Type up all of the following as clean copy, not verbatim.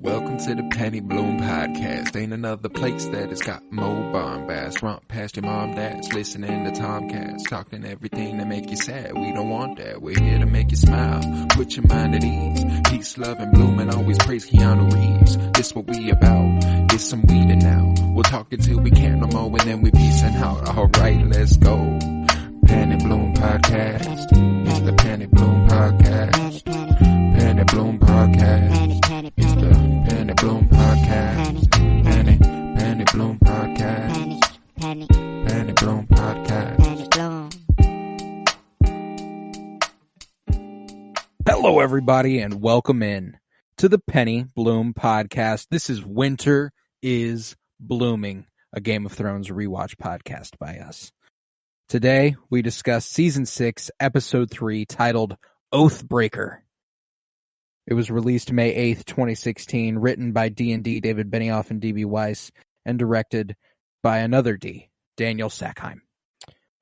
Welcome to the Penny Bloom Podcast. Ain't another place that has got more bombast. Romp past your mom, dad's listening to Tomcats. Talking everything that make you sad. We don't want that. We're here to make you smile. Put your mind at ease. Peace, love, and bloom, and always praise Keanu Reeves. This what we about. This some weeding now. We'll talk until we can't no more, and then we peacing out. Alright, let's go. Penny Bloom Podcast. It's the Penny Bloom Podcast. Penny Bloom Podcast. It's the Penny Bloom Podcast. Penny Bloom Podcast. Penny Bloom Podcast. Hello, everybody, and welcome in to the Penny Bloom Podcast. This is Winter is Blooming, a Game of Thrones rewatch podcast by us. Today, we discuss Season 6, Episode 3, titled Oathbreaker. It was released May 8th, 2016, written by D&D David Benioff and D.B. Weiss, and directed by another D, Daniel Sackheim.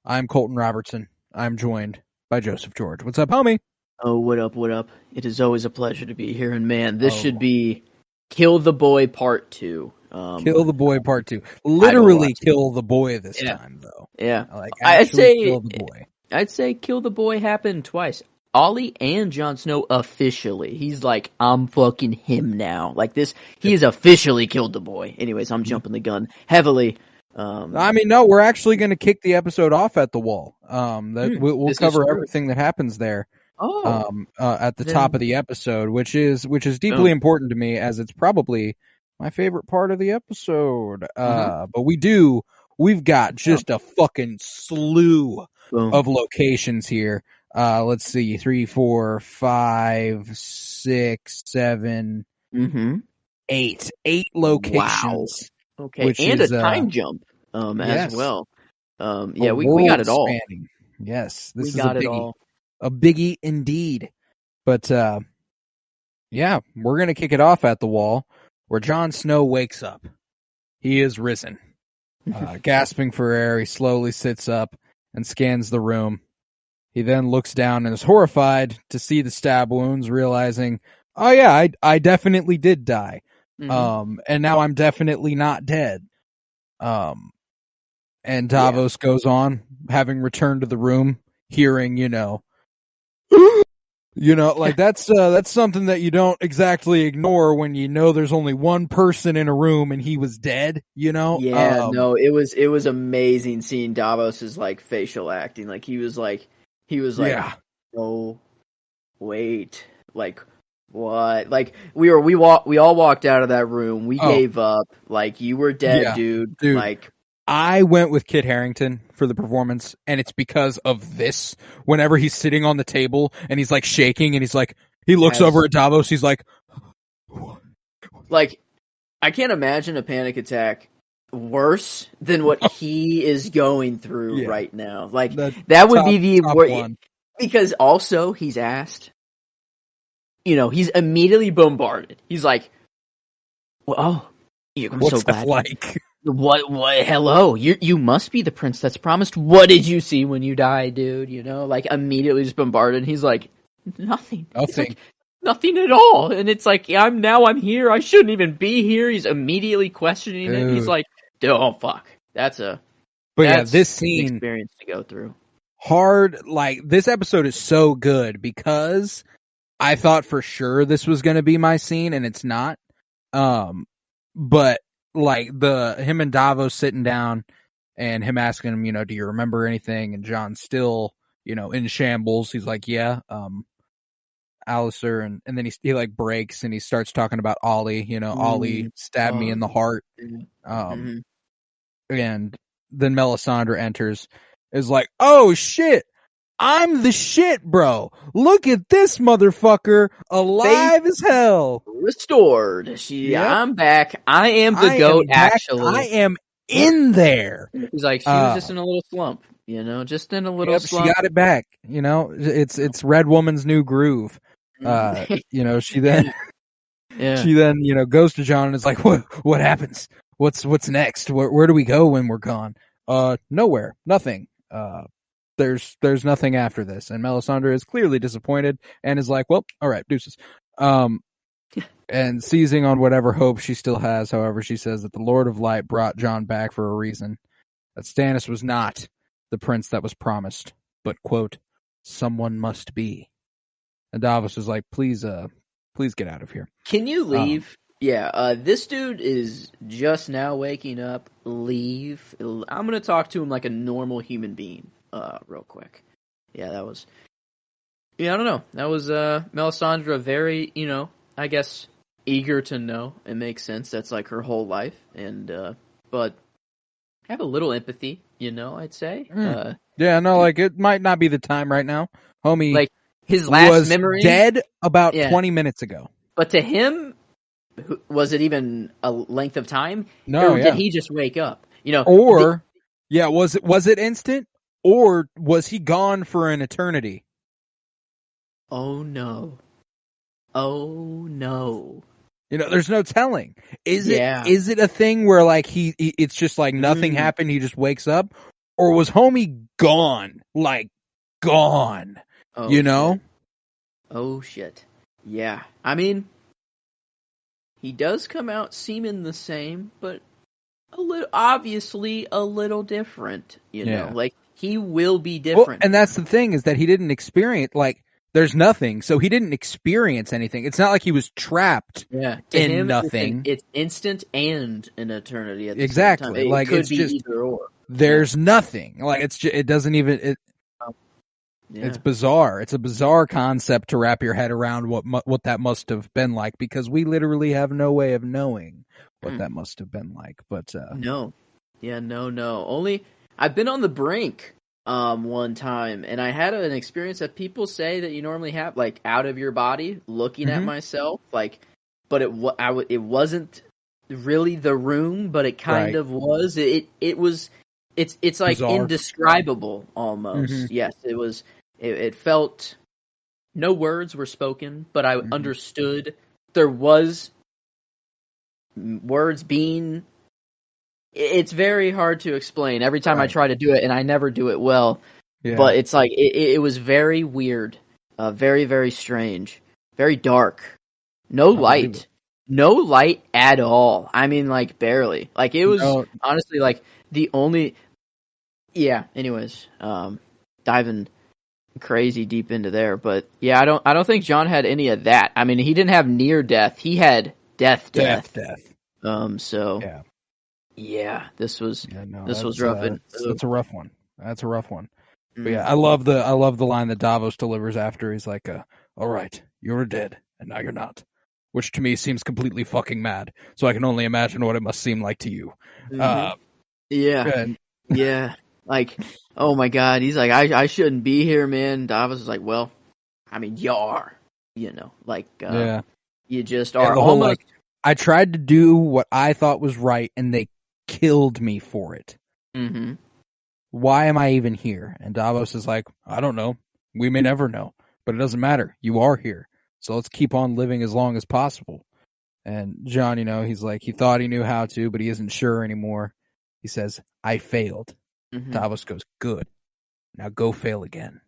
I'm Colton Robertson. I'm joined by Joseph George. What's up, homie? Oh, what up, what up? It is always a pleasure to be here, and man, this should be Kill the Boy Part 2. Kill the Boy Part 2. Literally kill the boy this time, though. Yeah. Like, I'd say kill the boy. I'd say Kill the Boy happened twice. Ollie and Jon Snow officially. He's like, I'm fucking him now. Like this, he has officially killed the boy. Anyways, I'm jumping the gun heavily. No, we're actually going to kick the episode off at the wall. We'll cover everything that happens there. At the top of the episode, which is deeply important to me, as it's probably my favorite part of the episode. But we've got just a fucking slew of locations here. Let's see, 3, 4, 5, 6, 7, 8 locations. Wow. Okay, and a time jump as well. We got it all. Spanning. Yes, this is got it all. A biggie indeed. But we're gonna kick it off at the wall, where Jon Snow wakes up. He is risen. Gasping for air, he slowly sits up and scans the room. He then looks down and is horrified to see the stab wounds, realizing, oh yeah, I definitely did die. And now I'm definitely not dead. And Davos goes on, having returned to the room, hearing, like that's something that you don't exactly ignore when you know there's only one person in a room and he was dead, it was amazing seeing Davos's like facial acting. Like he was like, oh, wait, like what? Like we all walked out of that room. We gave up. Like you were dead, dude. Like I went with Kit Harington for the performance, and it's because of this. Whenever he's sitting on the table and he's like shaking, and he's like, he looks over at Davos. He's like I can't imagine a panic attack worse than what he is going through right now. Like that would be the one. Because also he's asked, he's immediately bombarded. He's like, "Well, I'm what's so glad." that like? What? Hello, you must be the prince that's promised. What did you see when you died, dude? Like immediately just bombarded. He's like, nothing. Nothing. Nothing at all. And it's like, I'm here. I shouldn't even be here. He's immediately questioning it. He's like, oh fuck, that's this scene an experience to go through. Hard. Like this episode is so good because I thought for sure this was going to be my scene, and it's not. But like him and Davos sitting down, and him asking him, do you remember anything? And John's still, in shambles. He's like, yeah. Alistair, and then he like breaks and he starts talking about Ollie. Ollie stabbed me in the heart. And then Melisandre enters, is like, oh shit, I'm the shit, bro. Look at this motherfucker, alive as hell, restored. I'm back. I am the goat. Actually, I am in there. He's like, she was just in a little slump. Just in a little slump. She got it back. It's Red Woman's new groove. She then goes to Jon and is like, what happens? What's next? Where do we go when we're gone? Nowhere. Nothing. There's nothing after this. And Melisandre is clearly disappointed and is like, well, all right, deuces. And seizing on whatever hope she still has, however, she says that the Lord of Light brought Jon back for a reason. That Stannis was not the prince that was promised, but, quote, someone must be. And Davos is like, please get out of here. Can you leave? This dude is just now waking up. Leave. I'm going to talk to him like a normal human being real quick. Yeah, that was... Yeah, I don't know. That was Melisandre very, I guess, eager to know. It makes sense. That's like her whole life. And but have a little empathy, I'd say. It might not be the time right now. Homie, like his last was memory dead about 20 minutes ago. But to him, was it even a length of time? No, or did he just wake up? Was it instant, or was he gone for an eternity? Oh no! Oh no! There's no telling. Is it a thing where like it's just like nothing happened, he just wakes up, or was homie gone? Like gone. Shit. Oh shit. Yeah. I mean, he does come out seeming the same, but obviously a little different, like he will be different. Well, and that's the thing, is that he didn't experience, like, there's nothing, so he didn't experience anything. It's not like he was trapped in him, nothing. It's instant and an eternity at the exactly. same time. Like, could it's be just, either or. There's nothing. Like, it doesn't even, it's bizarre. It's a bizarre concept to wrap your head around what that must have been like, because we literally have no way of knowing what that must have been like. But no. Only I've been on the brink one time, and I had an experience that people say that you normally have, like out of your body, looking at myself, like, but it wasn't really the room, but it kind of was. It's like bizarre. Indescribable almost. Yes, it was. It felt, no words were spoken, but I understood there was words being. It's very hard to explain every time I try to do it, and I never do it well. Yeah. But it's like it was very weird, very, very strange, very dark. No light at all. I mean, like barely. Like it was honestly like the only. Yeah. Anyways, diving crazy deep into there, but yeah, I don't think Jon had any of that. I mean, he didn't have near death. He had death. So yeah, this was rough. That's a rough one. That's a rough one. But yeah, I love the line that Davos delivers after. He's like, "All right, you were dead, and now you're not," which to me seems completely fucking mad. So I can only imagine what it must seem like to you. Yeah. Like, oh my god, he's like, I shouldn't be here, man. Davos is like, well, I mean, you are, you just are. Almost. Like, I tried to do what I thought was right, and they killed me for it. Why am I even here? And Davos is like, I don't know. We may never know, but it doesn't matter. You are here, so let's keep on living as long as possible. And Jon, he's like, he thought he knew how to, but he isn't sure anymore. He says, I failed. Davos goes, good. Now go fail again.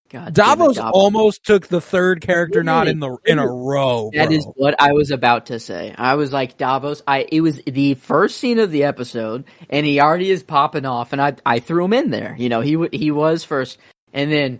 God, Davos almost took the third character nod in a row. That is what I was about to say. I was like, Davos, it was the first scene of the episode, and he already is popping off, and I threw him in there. He was first. And then,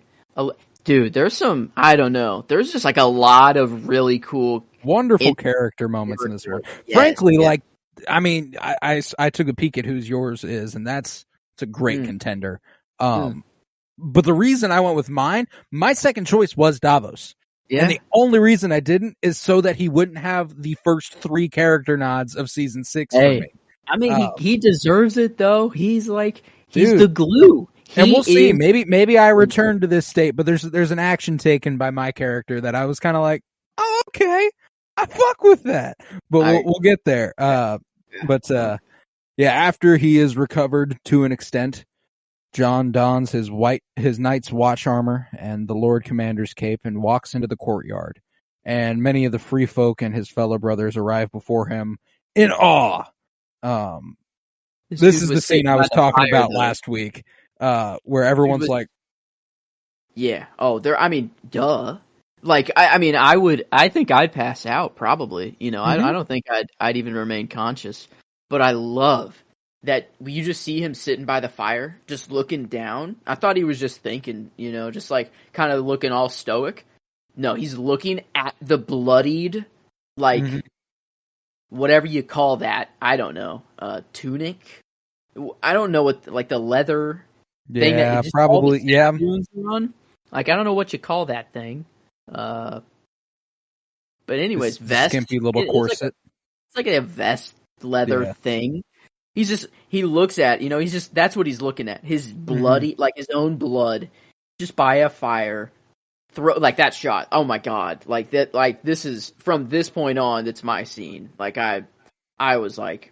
dude, there's some, I don't know, there's just like a lot of really cool, wonderful character moments in this one. Yes, frankly, like, I mean, I took a peek at whose yours is, and it's a great contender. But the reason I went with my second choice was Davos. Yeah. And the only reason I didn't is so that he wouldn't have the first 3 character nods of season 6 for me. I mean, he deserves it though. He's like, he's the glue. And we'll see. Maybe I return to this state, but there's an action taken by my character that I was kind of like, oh, okay, I fuck with that. But we'll get there. After he is recovered to an extent, Jon dons his knight's watch armor and the Lord Commander's cape and walks into the courtyard. And many of the free folk and his fellow brothers arrive before him in awe. This is the scene I was talking about last week, where everyone's like, yeah. Oh, I mean, duh. Like, I think I'd pass out probably. Mm-hmm. I don't think I'd even remain conscious. But I love that you just see him sitting by the fire, just looking down. I thought he was just thinking, just like kind of looking all stoic. No, he's looking at the bloodied, like, Mm-hmm. whatever you call that. I don't know. Tunic? I don't know what, like, the leather thing that Yeah, just all the probably. Yeah, wounds are on. Like, I don't know what you call that thing. But anyways, the vest. skimpy little corset. It's like a vest leather Yeah. thing. He looks at, that's what he's looking at. His bloody, like his own blood, just by a fire. Like that shot. Oh my God. Like that, like this is, from this point on, it's my scene. Like I was like,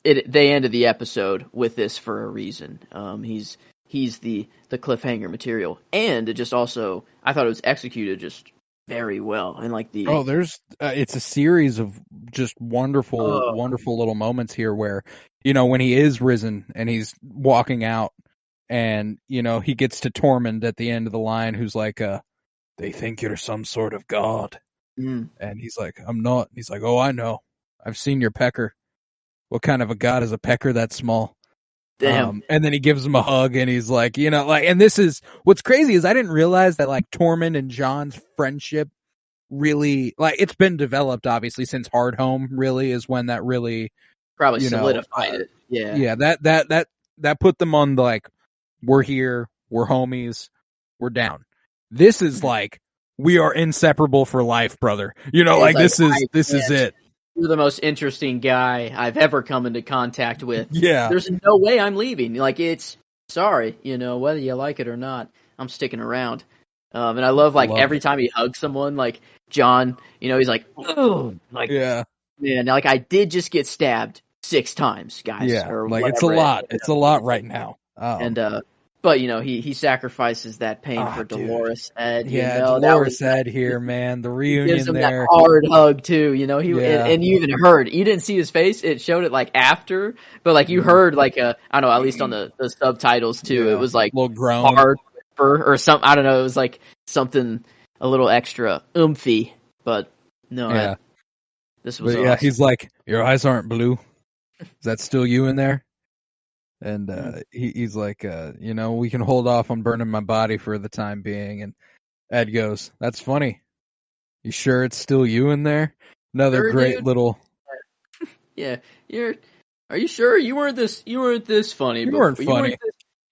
they ended the episode with this for a reason. He's the cliffhanger material. And it just also, I thought it was executed just very well. And like there's it's a series of just wonderful little moments here where, when he is risen and he's walking out and, he gets to Tormund at the end of the line, who's like, they think you're some sort of god. And he's like, I'm not. He's like, oh, I know. I've seen your pecker. What kind of a god is a pecker that small? Damn. And then he gives him a hug and he's like, and this is, what's crazy is I didn't realize that like Tormund and Jon's friendship really, like, it's been developed obviously since Hardhome really is when that really Probably solidified it. Yeah. Yeah, that put them on the, like, we're here, we're homies, we're down. This is like, we are inseparable for life, brother. Like, this is it. You're the most interesting guy I've ever come into contact with. Yeah. There's no way I'm leaving. Like, sorry, whether you like it or not, I'm sticking around. And I love, like, every time he hugs someone, like, Jon, he's like, oh, like, yeah, man, like, I did just get stabbed 6 times, guys. Yeah, or like, it's a lot. It's a lot right now. But he sacrifices that pain for Dolores Ed. Yeah, Dolores Ed here, man. The reunion gives him there. That hard hug too. And you even heard. You didn't see his face. It showed it like after, but like you heard like I don't know. At least on the subtitles too, it was like a little groan. Hard whisper or something. I don't know. It was like something a little extra oomphy. But no, this was. But, awesome. He's like, your eyes aren't blue. Is that still you in there? And he's like, we can hold off on burning my body for the time being. And Ed goes, that's funny. You sure it's still you in there? Another great little. Yeah, are you sure you weren't this funny? You weren't funny.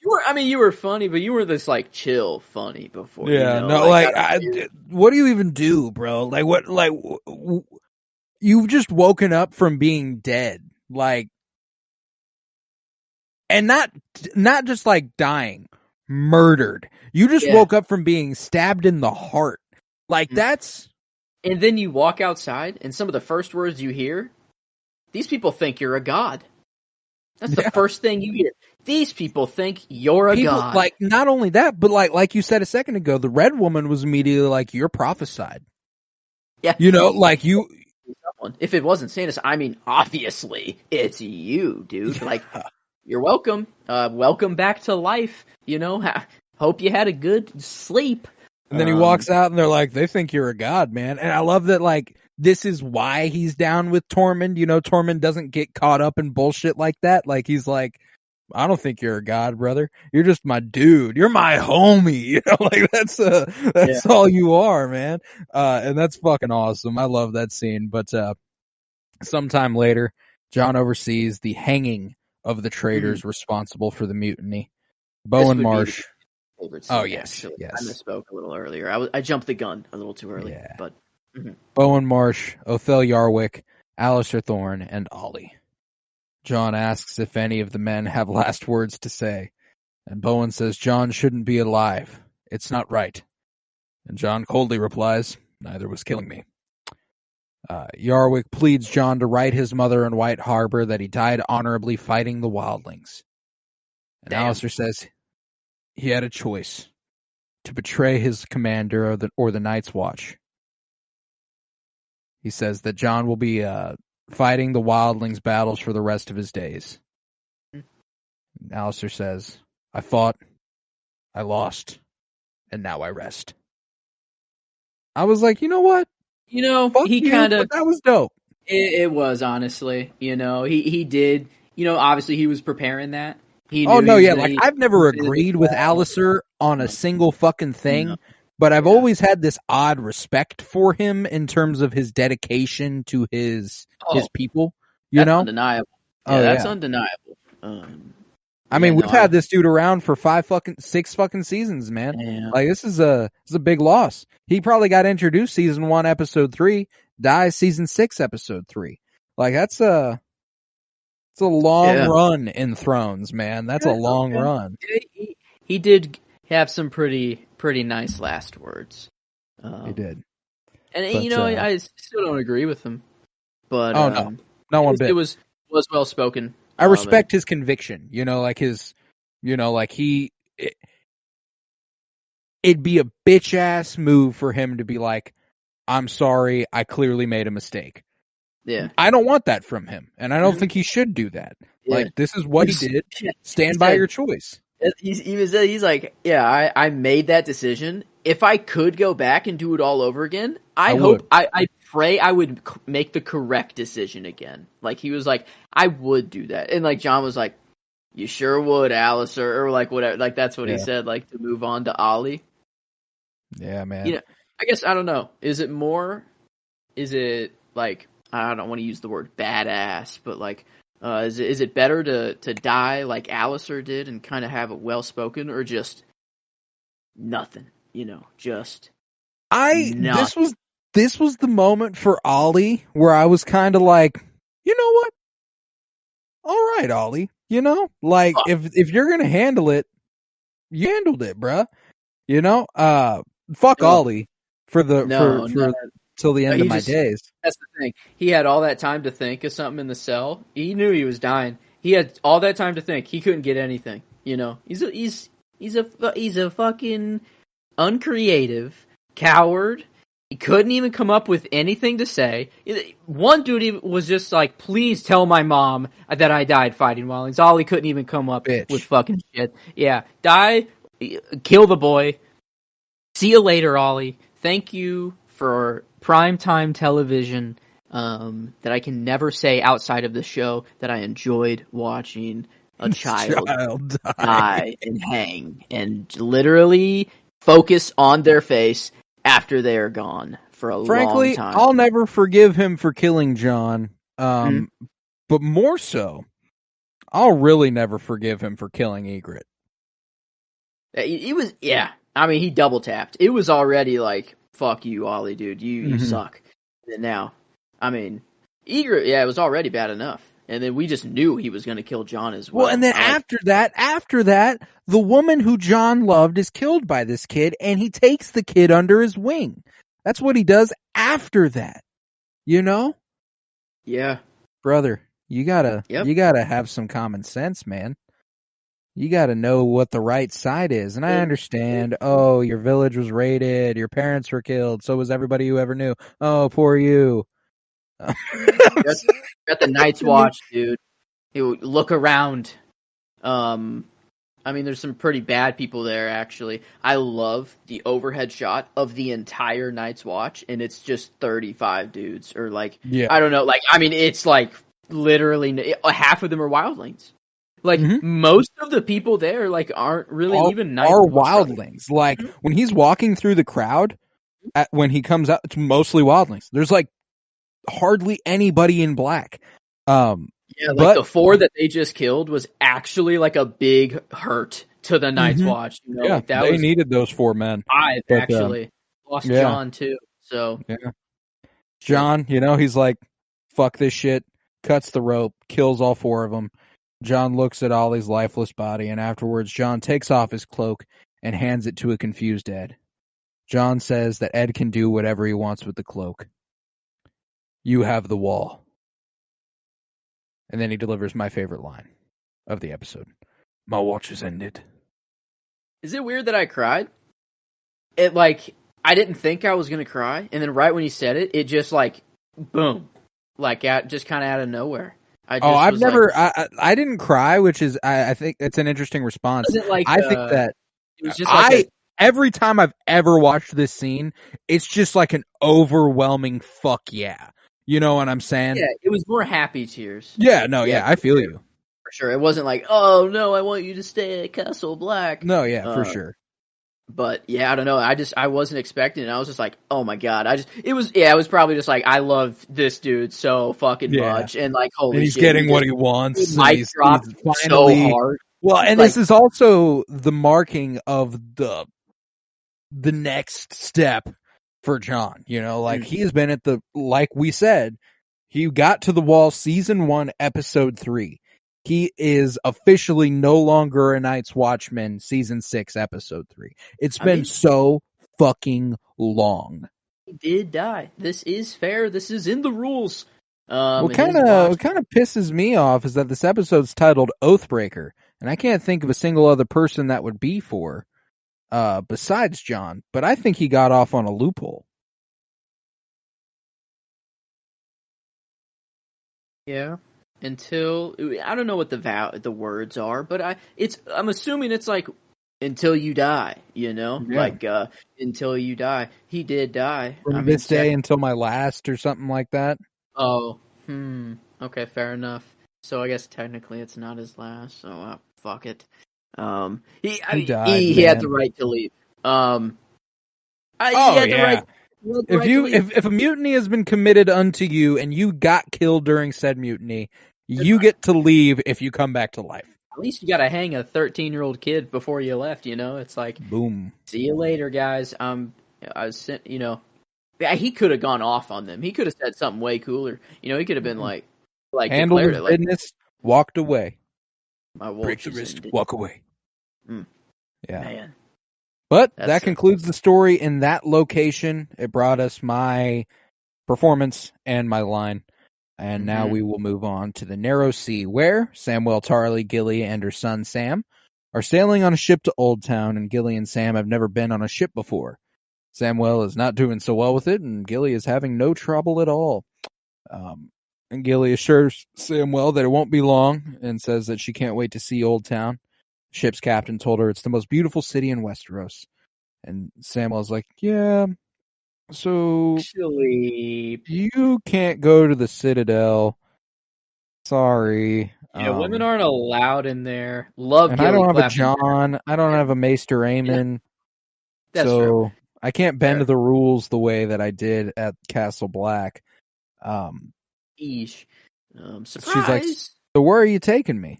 You were funny, but you were this like chill funny before. Yeah, what do you even do, bro? Like what? Like you've just woken up from being dead, like. And not just like dying, murdered. You just woke up from being stabbed in the heart. Like that's. And then you walk outside, and some of the first words you hear, these people think you're a god. That's the first thing you hear. These people think you're a god. Like, not only that, but like you said a second ago, the red woman was immediately like, you're prophesied. Yeah. Like you. If it wasn't Stannis, obviously it's you, dude. Like. You're welcome. Welcome back to life. Hope you had a good sleep. And then he walks out and they're like, they think you're a god, man. And I love that, like, this is why he's down with Tormund. Tormund doesn't get caught up in bullshit like that. Like, he's like, I don't think you're a god, brother. You're just my dude. You're my homie. Like, that's all you are, man. And that's fucking awesome. I love that scene. But sometime later, Jon oversees the hanging of the traitors responsible for the mutiny. Bowen Marsh. Yes. I misspoke a little earlier. I jumped the gun a little too early. Yeah. But Bowen Marsh, Othel Yarwick, Alistair Thorne, and Ollie. Jon asks if any of the men have last words to say, and Bowen says Jon shouldn't be alive. It's not right. And Jon coldly replies, neither was killing me. Yarwick pleads Jon to write his mother in White Harbor that he died honorably fighting the wildlings. And Alistair says he had a choice to betray his commander or the Night's Watch. He says that Jon will be fighting the wildlings' battles for the rest of his days. And Alistair says, I fought, I lost, and now I rest. I was like, you know what? Fuck he kind of, but that was dope. It was, honestly, he did, obviously he was preparing that. He Oh knew no, he was yeah, gonna, I've never agreed with Alistair on a single fucking thing, but I've always had this odd respect for him in terms of his dedication to his people. That's undeniable. Yeah, that's undeniable. I mean, we've had this dude around for 6 fucking seasons, man. Yeah. Like this is a big loss. He probably got introduced season 1, episode 3, dies season 6, episode 3. Like it's a long run in Thrones, man. That's a long run. He did have some pretty nice last words. He did, and I still don't agree with him. But no, not one bit. It was well spoken. I respect his conviction. It'd be a bitch ass move for him to be like, I'm sorry, I clearly made a mistake. Yeah. I don't want that from him, and I don't think he should do that. Yeah. Like, this is what he did. Stand by your choice. He's like, yeah, I made that decision. If I could go back and do it all over again, I pray I would make the correct decision again. Like, he was like, I would do that. And, like, Jon was like, you sure would, Alistair, or, like, whatever. Like, that's what he said, like, to move on to Ollie. Yeah, man. I guess, I don't know. Is it, like, I don't want to use the word badass, but, like, is it better to die like Alistair did and kind of have it well spoken, or just nothing? Just nothing. This was the moment for Ollie where I was kind of like, you know what? All right, Ollie. Like if you're gonna handle it, you handled it, bruh. Fuck Ollie for till the end of my days. That's the thing. He had all that time to think of something in the cell. He knew he was dying. He had all that time to think. He couldn't get anything. He's a fucking uncreative coward. He couldn't even come up with anything to say. One dude was just like, please tell my mom that I died fighting wildlings. Ollie couldn't even come up with fucking shit. Yeah. Die, kill the boy. See you later, Ollie. Thank you for primetime television that I can never say outside of the show that I enjoyed watching a child die and hang and literally focus on their face after they are gone for a long time. Frankly, I'll never forgive him for killing Jon, but more so, I'll really never forgive him for killing Ygritte. It was, I mean, he double tapped. It was already like, fuck you, Ollie, dude. You suck. And now, I mean, Ygritte, it was already bad enough. And then we just knew he was going to kill Jon as well. Well, and then after that, the woman who Jon loved is killed by this kid, and he takes the kid under his wing. That's what he does after that. Yeah. Brother, you gotta have some common sense, man. You gotta know what the right side is. And I understand, your village was raided, your parents were killed, so was everybody you ever knew. Oh, poor you. Got the Night's Watch, dude. You look around. I mean, there's some pretty bad people there, actually. I love the overhead shot of the entire Night's Watch, and it's just 35 dudes, or like, I don't know, like, I mean, it's like literally half of them are wildlings. Like, most of the people there, like, aren't really even Night's Watch. Wildlings. Like, when he's walking through the crowd, when he comes out, it's mostly wildlings. There's like hardly anybody in black. But the 4 that they just killed was actually like a big hurt to the Night's Watch. They needed those 4 men. I've actually lost Jon too. So Jon, he's like, fuck this shit, cuts the rope, kills all 4 of them. Jon looks at Ollie's lifeless body, and afterwards Jon takes off his cloak and hands it to a confused Ed. Jon says that Ed can do whatever he wants with the cloak. You have the wall. And then he delivers my favorite line of the episode. My watch is ended. Is it weird that I cried? It, like, I didn't think I was going to cry, and then right when he said it, it just, like, boom. Like, just kind of out of nowhere. I didn't cry, which is, I think that's an interesting response. Like, I think that it was just like every time I've ever watched this scene, it's just like an overwhelming fuck yeah. You know what I'm saying? Yeah, it was more happy tears. Yeah, no, yeah, I feel you. For sure. It wasn't like, oh no, I want you to stay at Castle Black. No, yeah, for sure. But yeah, I don't know. I wasn't expecting it. I was just like, oh my god. It was probably just like, I love this dude so fucking much. And like, holy and he's shit, getting what he wants. He's dropped so hard. Well, and this is also the marking of the next step for Jon. You know, like he has been like we said, he got to the wall season 1, episode 3. He is officially no longer a Night's Watchman, season 6, episode 3. It's been so fucking long. He did die. This is fair. This is in the rules. What kind of pisses me off is that this episode's titled Oathbreaker, and I can't think of a single other person that would be for, besides Jon. But I think he got off on a loophole. Yeah. Until I don't know what the words are, but I'm assuming it's like until you die, you know, like until you die. He did die from this day until my last, or something like that. Oh, okay, fair enough. So I guess technically it's not his last. So fuck it. He had the right to leave. If a mutiny has been committed unto you and you got killed during said mutiny, you get to leave if you come back to life. At least you got to hang a 13-year-old kid before you left. You know, it's like, boom. See you later, guys. He could have gone off on them. He could have said something way cooler. You know, he could have been like handled his business, walked away. Break the wrist, walk away. Yeah. Man. But that concludes the story in that location. It brought us my performance and my line. And now we will move on to the Narrow Sea, where Samwell Tarly, Gilly, and her son Sam are sailing on a ship to Old Town, and Gilly and Sam have never been on a ship before. Samwell is not doing so well with it, and Gilly is having no trouble at all. And Gilly assures Samwell that it won't be long, and says that she can't wait to see Old Town. Ship's captain told her it's the most beautiful city in Westeros. And Samwell's like, yeah, so actually, you can't go to the Citadel. Sorry. Yeah, women aren't allowed in there. Love and I don't have a John. I don't have a Maester Aemon. Yeah. That's true. I can't bend the rules the way that I did at Castle Black. Surprise. She's like, so where are you taking me?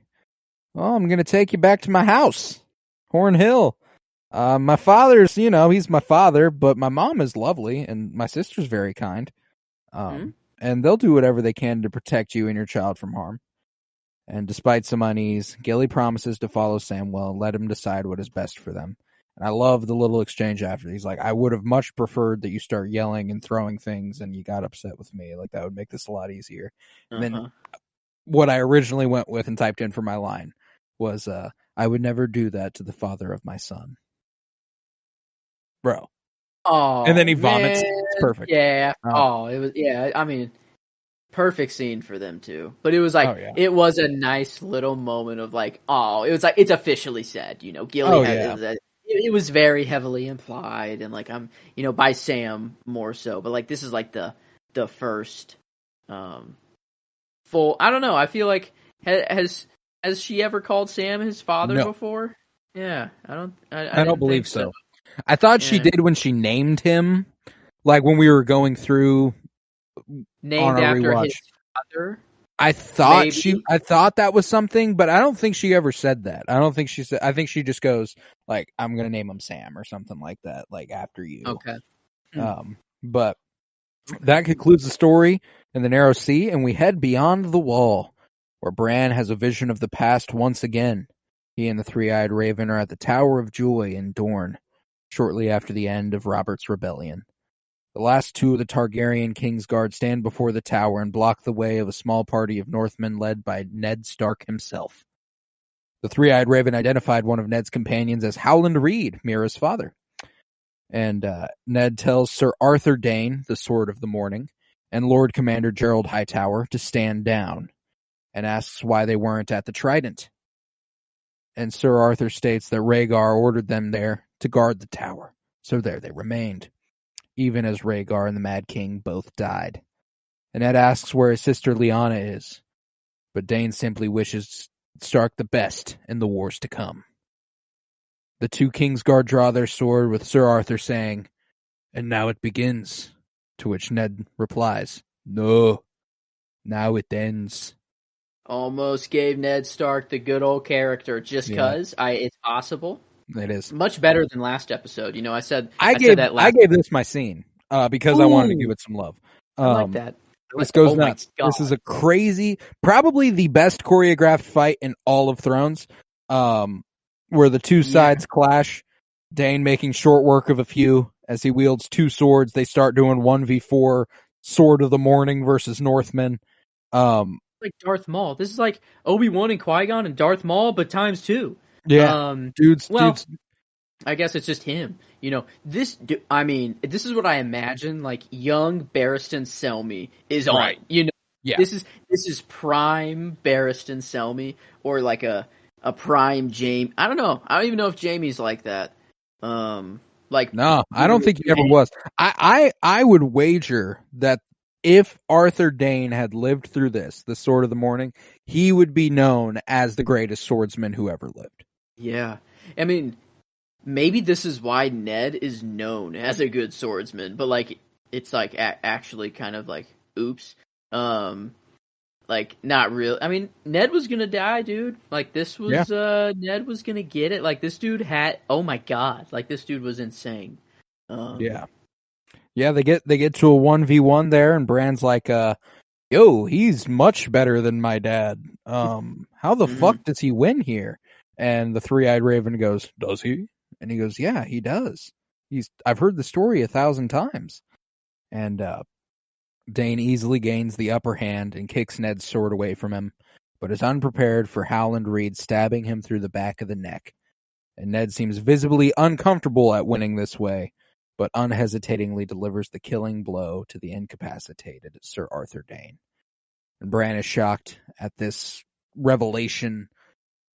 Well, I'm going to take you back to my house, Horn Hill. My father's, he's my father, but my mom is lovely, and my sister's very kind. And they'll do whatever they can to protect you and your child from harm. And despite some unease, Gilly promises to follow Samwell and let him decide what is best for them. And I love the little exchange after. He's like, I would have much preferred that you start yelling and throwing things and you got upset with me. Like, that would make this a lot easier. And then what I originally went with and typed in for my line was, I would never do that to the father of my son. Bro. Oh, and then he vomits. Man. It's perfect. Yeah. It was, I mean, perfect scene for them too. But it was like, it was a nice little moment of like, it was like, it's officially said, Gilly it was very heavily implied, and like, I'm, by Sam more so, but like, this is like the first, full, I don't know. I feel like, has she ever called Sam his father before? Yeah. I don't believe so. I thought she did when she named him, like when we were going through named after rewatch. His father. I thought that was something, but I don't think she ever said that. I don't think she said. I think she just goes like, "I'm gonna name him Sam" or something like that, like after you. Okay. But that concludes the story in the Narrow Sea, and we head beyond the Wall, where Bran has a vision of the past once again. He and the Three-Eyed Raven are at the Tower of Joy in Dorne, shortly after the end of Robert's rebellion. The last two of the Targaryen Kingsguard stand before the tower and block the way of a small party of Northmen led by Ned Stark himself. The Three-Eyed Raven identified one of Ned's companions as Howland Reed, Mira's father. And Ned tells Sir Arthur Dane, the Sword of the Morning, and Lord Commander Gerald Hightower to stand down, and asks why they weren't at the Trident. And Sir Arthur states that Rhaegar ordered them there to guard the tower. So there they remained, even as Rhaegar and the Mad King both died. And Ned asks where his sister Lyanna is, but Dane simply wishes Stark the best in the wars to come. The two Kingsguard draw their sword, with Sir Arthur saying, "And now it begins," to which Ned replies, "No, now it ends." Almost gave Ned Stark the good old character just because it's possible. It is much better than last episode. You know, I said I gave this my scene because I wanted to give it some love. I like that. This goes nuts. This is a crazy, probably the best choreographed fight in all of Thrones, where the two sides clash. Dane making short work of a few as he wields two swords. They start doing 1v4 Sword of the Morning versus Northmen. Like Darth Maul. This is like Obi-Wan and Qui-Gon and Darth Maul, but times two. Yeah, dudes. I guess it's just him. You know, this is what I imagine. Like young Barristan Selmy is on. Right. You know, yeah. This is prime Barristan Selmy, or like a prime Jaime. I don't know. I don't even know if Jaime's like that. No, I don't think he ever was. I would wager that if Arthur Dane had lived through the Sword of the Morning, he would be known as the greatest swordsman who ever lived. Yeah. I mean, maybe this is why Ned is known as a good swordsman, but like it's like actually kind of like oops. Like not real. I mean, Ned was gonna die, dude. Like this was Ned was gonna get it. Like this dude had oh my god, like this dude was insane. Yeah, they get to a 1v1 there, and Bran's like, yo, he's much better than my dad. How the fuck does he win here? And the three-eyed raven goes, does he? And he goes, yeah, he does. I've heard the story 1,000 times. And Dane easily gains the upper hand and kicks Ned's sword away from him, but is unprepared for Howland Reed stabbing him through the back of the neck. And Ned seems visibly uncomfortable at winning this way, but unhesitatingly delivers the killing blow to the incapacitated Sir Arthur Dane. And Bran is shocked at this revelation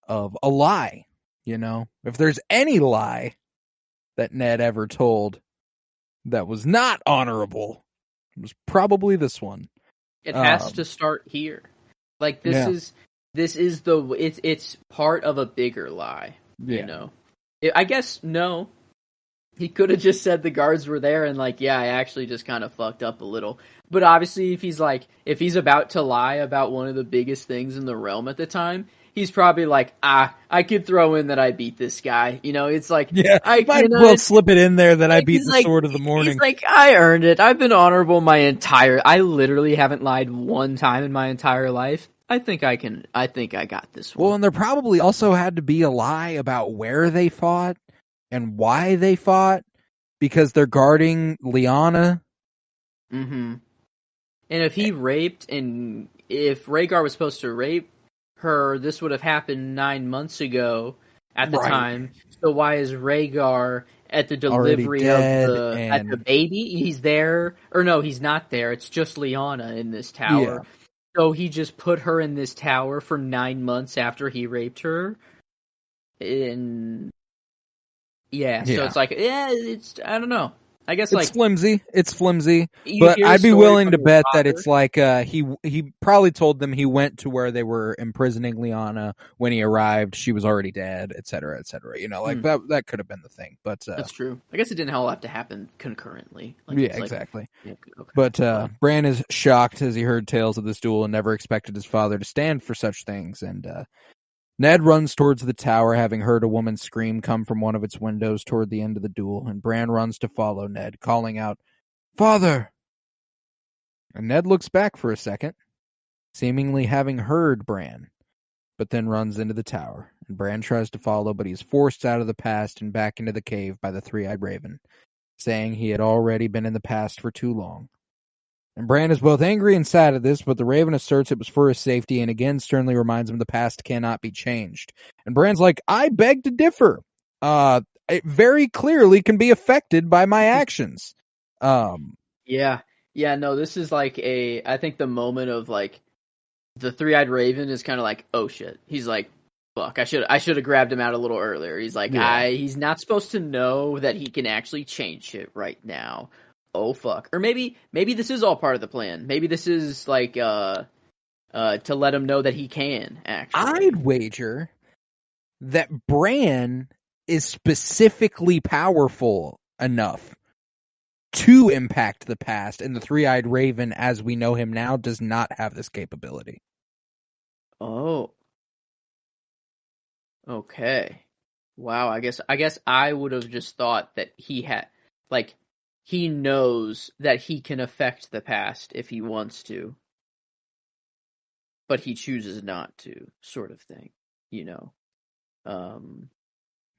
of a lie. You know, if there's any lie that Ned ever told that was not honorable, it was probably this one. It has to start here. Like it's part of a bigger lie. Yeah. You know, I guess no. He could have just said the guards were there and like, yeah, I actually just kind of fucked up a little. But obviously, if he's about to lie about one of the biggest things in the realm at the time, he's probably like, I could throw in that I beat this guy. You know, it's like, I might as well slip it in there that I beat the Sword of the Morning. He's like, I earned it. I've been honorable I literally haven't lied one time in my entire life. I think I got this one. Well, and there probably also had to be a lie about where they fought and why they fought, because they're guarding Lyanna. Mm-hmm. And if he raped, and if Rhaegar was supposed to rape her, this would have happened 9 months ago at the time. So why is Rhaegar at the delivery of at the baby? He's there, or no, he's not there. It's just Lyanna in this tower. Yeah. So he just put her in this tower for 9 months after he raped her. So it's like, it's, I don't know. I guess it's flimsy. It's flimsy, but I'd be willing to bet that it's like he probably told them he went to where they were imprisoning Lyanna. When he arrived, she was already dead, et cetera, et cetera. You know, like that could have been the thing. But that's true. I guess it didn't all have to happen concurrently. Like, exactly. But Bran is shocked as he heard tales of this duel and never expected his father to stand for such things. And Ned runs towards the tower, having heard a woman's scream come from one of its windows toward the end of the duel, and Bran runs to follow Ned, calling out, "Father!" And Ned looks back for a second, seemingly having heard Bran, but then runs into the tower, and Bran tries to follow, but he's forced out of the past and back into the cave by the three-eyed raven, saying he had already been in the past for too long. And Bran is both angry and sad at this, but the Raven asserts it was for his safety and again sternly reminds him the past cannot be changed. And Bran's like, I beg to differ. It very clearly can be affected by my actions. No, this is like I think the moment of like, the three-eyed raven is kind of like, oh shit. He's like, fuck, I should have grabbed him out a little earlier. He's like, he's not supposed to know that he can actually change shit right now. Oh fuck. Or maybe this is all part of the plan. Maybe this is like to let him know that he can actually. I'd wager that Bran is specifically powerful enough to impact the past, and the Three-Eyed Raven, as we know him now, does not have this capability. Oh. Okay. Wow, I guess I would have just thought that he had, like, he knows that he can affect the past if he wants to, but he chooses not to, sort of thing, you know.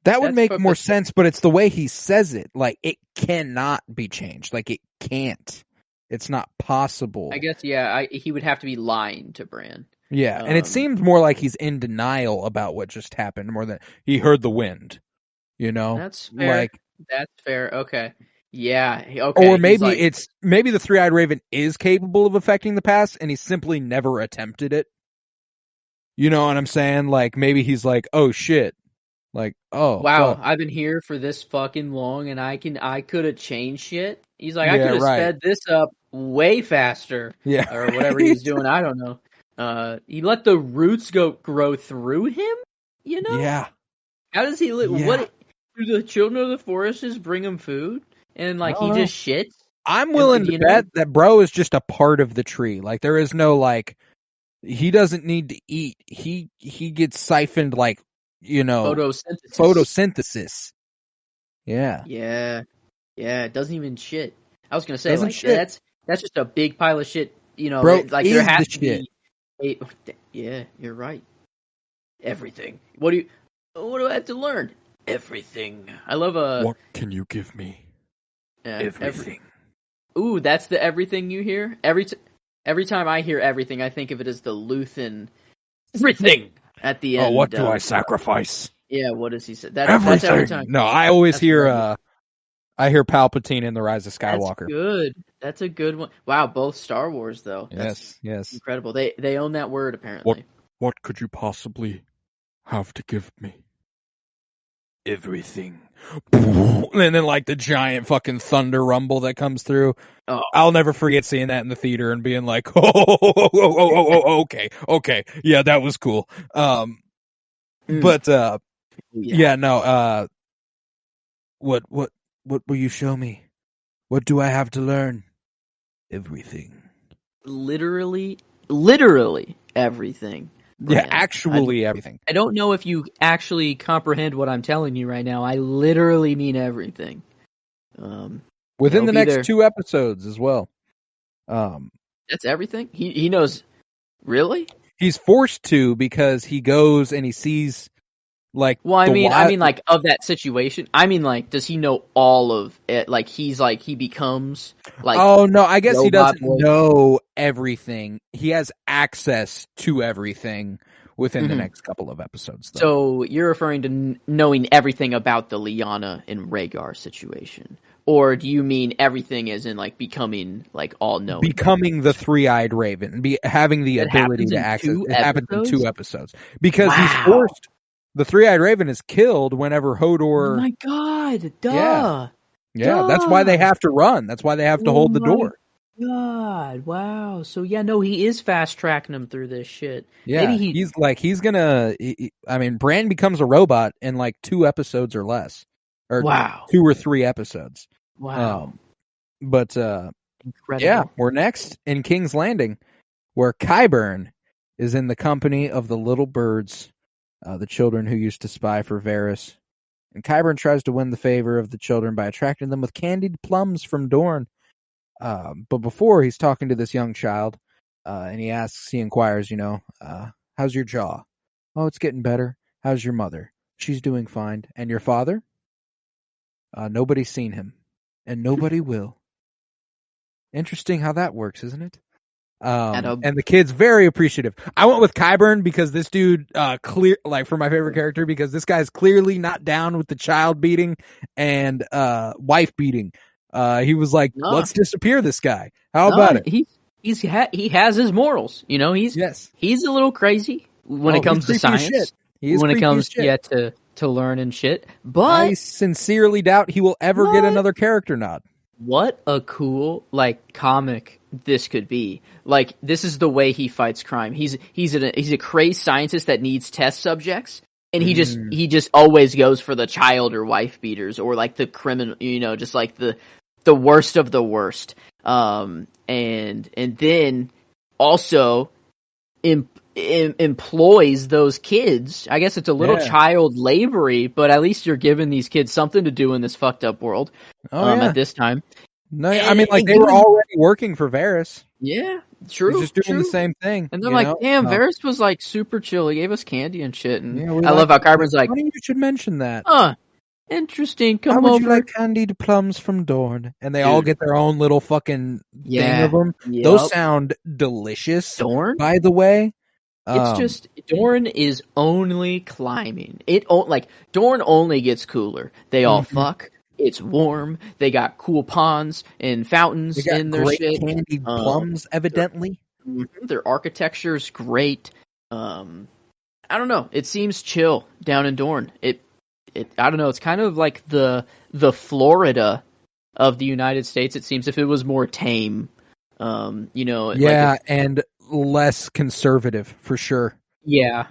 That would make more sense, but it's the way he says it. Like, it cannot be changed. Like, it can't. It's not possible. I guess, he would have to be lying to Bran. Yeah, and it seems more like he's in denial about what just happened, more than he heard the wind, you know? That's fair. Like, that's fair, okay. Yeah, okay. Or maybe maybe the Three-Eyed Raven is capable of affecting the past, and he simply never attempted it. You know what I'm saying? Like, maybe he's like, oh shit. Like, oh wow, fuck. I've been here for this fucking long, and I could have changed shit. He's like, I could have sped this up way faster. Yeah. Or whatever he's doing, I don't know. He let the roots grow through him, you know? Yeah. How does he live? Yeah. What do the children of the forest just bring him food? And like he just shits? I'm willing to bet that bro is just a part of the tree. Like, there is no, like, he doesn't need to eat. He gets siphoned, like, you know, photosynthesis. Yeah. Yeah. Yeah, it doesn't even shit. I was gonna say, like, that's just a big pile of shit, you know, bro, like there has to be yeah, you're right. Everything. What do I have to learn? Everything. I love What can you give me? Everything. Ooh, that's the everything you hear? Every time I hear everything, I think of it as the Luthen everything at the end. Oh, what do I sacrifice? Yeah, what does he say? That's every time. No, I always hear I hear Palpatine in The Rise of Skywalker. That's good. That's a good one. Wow, both Star Wars though. Yes. Incredible. They own that word apparently. What could you possibly have to give me? Everything. And then like the giant fucking thunder rumble that comes through. Oh. I'll never forget seeing that in the theater and being like, oh, okay. Yeah, that was cool. But what will you show me? What do I have to learn? Everything. Literally everything. Yeah, actually everything. I don't know if you actually comprehend what I'm telling you right now. I literally mean everything. Within the next 2 episodes as well. That's everything? He knows. Really? He's forced to, because he goes and he sees, like... Well, I mean, like, of that situation. I mean, like, does he know all of it? Like, he becomes, like... Oh, no, I guess he doesn't know everything. He has access to everything within the next couple of episodes, though. So, you're referring to knowing everything about the Lyanna and Rhaegar situation? Or do you mean everything as in, like, becoming, like, all-knowing? Becoming the Three-Eyed Raven. Having the ability to access... It happens in 2 episodes. Because he's forced... The Three-Eyed Raven is killed whenever Hodor... Oh my god, duh! Yeah, that's why they have to run. That's why they have to hold the door. God, wow. So, yeah, no, he is fast-tracking him through this shit. Yeah, Maybe he's gonna... I mean, Bran becomes a robot in, like, 2 episodes or less. Or 2 or 3 episodes. Wow. But, incredible. Yeah, we're next in King's Landing, where Qyburn is in the company of the little birds, the children who used to spy for Varys. And Qyburn tries to win the favor of the children by attracting them with candied plums from Dorne. But before, he's talking to this young child, and he inquires, you know, how's your jaw? Oh, it's getting better. How's your mother? She's doing fine. And your father? Nobody's seen him. And nobody will. Interesting how that works, isn't it? And the kid's very appreciative. I went with Qyburn because this dude, for my favorite character, because this guy's clearly not down with the child beating and wife beating. He was like, let's disappear this guy. How about it? He has his morals. You know, he's a little crazy when it comes to science. when it comes to learn and shit. But I sincerely doubt he will ever get another character nod. What a cool comic this could be. Like, this is the way he fights crime. He's a crazed scientist that needs test subjects, and he just always goes for the child or wife beaters or like the criminal, just like the worst of the worst. And then also employs those kids. I guess it's a little child labory, but at least you're giving these kids something to do in this fucked up world at this time. No, I mean, like, they were already working for Varys. Yeah, true. He's just doing the same thing. And they're like, damn, Varys was like super chill. He gave us candy and shit. And I love how Qyburn's like, funny you should mention that. Interesting. Come How over. would you like candied plums from Dorne? And they all get their own little fucking thing of them. Yep. Those sound delicious. Dorne, by the way. It's just Dorne is only climbing. Dorne only gets cooler. They all fuck. It's warm. They got cool ponds and fountains in their great shit. Candied plums, evidently. Their architecture's great. I don't know. It seems chill down in Dorne. I don't know. It's kind of like the Florida of the United States. It seems if it was more tame. And less conservative for sure. Yeah.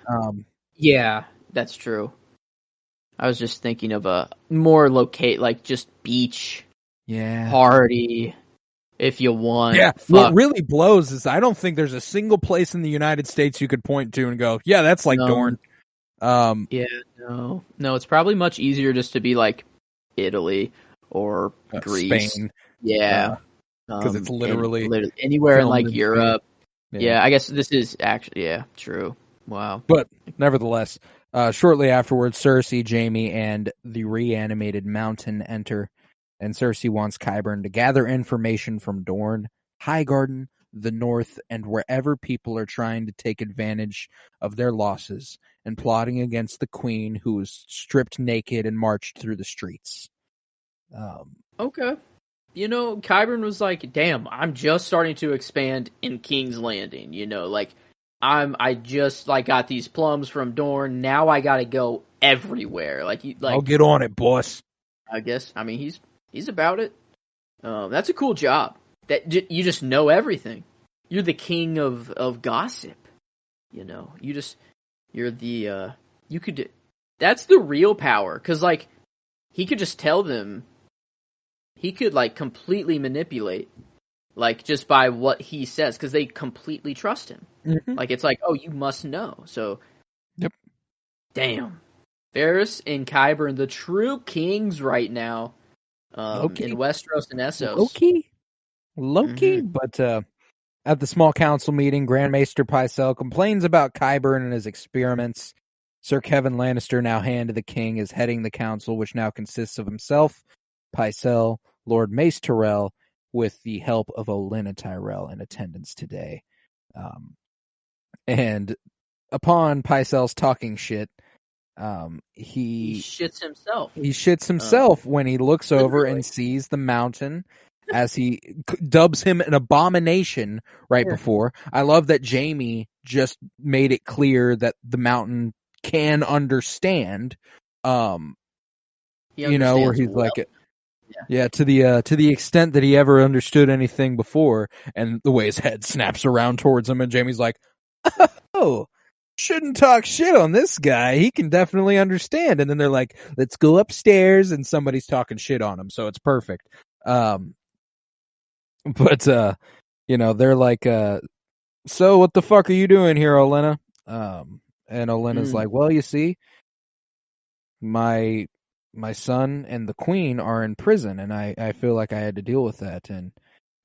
Yeah, that's true. I was just thinking of a more just beach. Yeah. Party if you want. Yeah. What really blows is I don't think there's a single place in the United States you could point to and go, yeah, that's like Dorne. No, it's probably much easier just to be like Italy or Greece. Spain. Yeah. Because it's literally anywhere in like Europe. Yeah, I guess this is actually, true. Wow. But nevertheless, shortly afterwards, Cersei, Jaime, and the reanimated Mountain enter, and Cersei wants Qyburn to gather information from Dorne, Highgarden, the North, and wherever people are trying to take advantage of their losses and plotting against the Queen, who was stripped naked and marched through the streets. Okay. Qyburn was like, damn, I'm just starting to expand in King's Landing, I just got these plums from Dorne. Now I gotta go everywhere. I'll get on it, boss. I guess. I mean, he's about it. That's a cool job. That you just know everything. You're the king of gossip. You're the you could. That's the real power, because he could just tell them. He could completely manipulate, just by what he says, because they completely trust him. Mm-hmm. It's oh, you must know. So, yep. Damn, Varys and Qyburn, the true kings right now, in Westeros and Essos. Loki. Mm-hmm. But at the small council meeting, Grand Maester Pycelle complains about Qyburn and his experiments. Sir Kevin Lannister, now Hand of the King, is heading the council, which now consists of himself, Pycelle, Lord Mace Tyrell, with the help of Olenna Tyrell in attendance today. And upon Pycelle's talking shit, he shits himself. He shits himself when he looks over and sees the Mountain, as he dubs him an abomination right before. I love that Jaime just made it clear that the Mountain can understand. Where he's like, to the extent that he ever understood anything before, and the way his head snaps around towards him, and Jaime's like, oh, shouldn't talk shit on this guy. He can definitely understand. And then they're like, let's go upstairs, and somebody's talking shit on him, so it's perfect. They're like, so what the fuck are you doing here, Olenna? And Olenna's like, well, you see, my son and the Queen are in prison, and I feel like I had to deal with that. And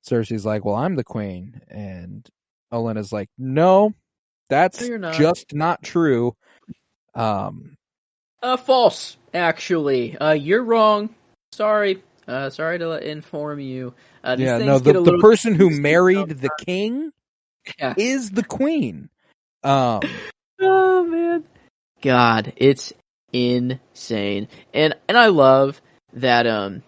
Cersei's like, well, I'm the Queen. And Olenna's like, no, that's just not true. False, actually. You're wrong. Sorry. Sorry to inform you. The person who married the king is the Queen. Oh, man. God, it's insane. And I love that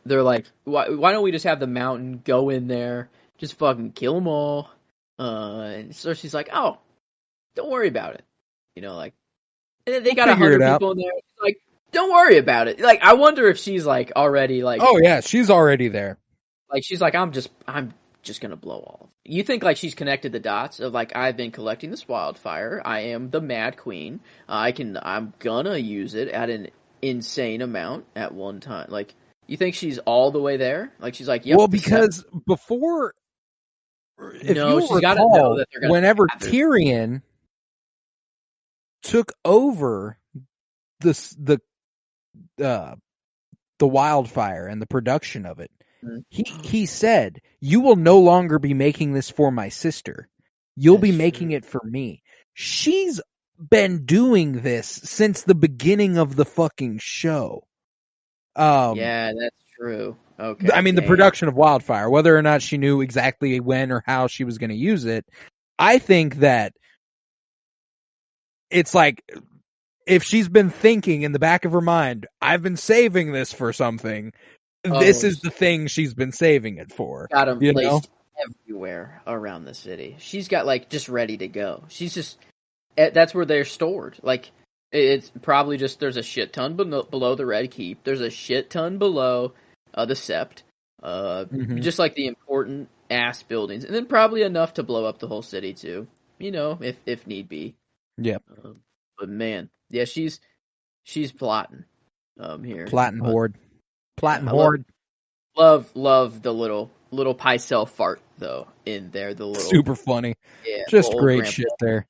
they're like, why don't we just have the Mountain go in there, just fucking kill them all? And Cersei's like, oh, don't worry about it. And they got 100 people in there. Like, don't worry about it. Like, I wonder if she's like already like. Oh yeah, she's already there. Like, she's like, I'm just gonna blow all. You think like she's connected the dots of like, I've been collecting this wildfire. I am the Mad Queen. I'm gonna use it at an insane amount at one time. Like, you think she's all the way there? Like, she's like, yep. Well, because before, if you recall, gotta know that they're gonna whenever Tyrion took over the wildfire and the production of it, he said, "You will no longer be making this for my sister. You'll be making it for me." She's been doing this since the beginning of the fucking show. Yeah, that's true. Okay. I mean, the production of wildfire, whether or not she knew exactly when or how she was going to use it, I think that it's like, if she's been thinking in the back of her mind, I've been saving this for something, this is the thing she's been saving it for. Got them placed everywhere around the city. She's got, like, just ready to go. She's just, that's where they're stored. Like, it's probably just, there's a shit ton below the Red Keep. There's a shit ton below the Sept. Just like the important ass buildings. And then probably enough to blow up the whole city too. You know, if need be. Yep. But man, yeah, she's plotting here. Plotting horde. Plotting horde. Love the little Pycelle fart though in there. The little super funny. Yeah, just great grandpa shit there.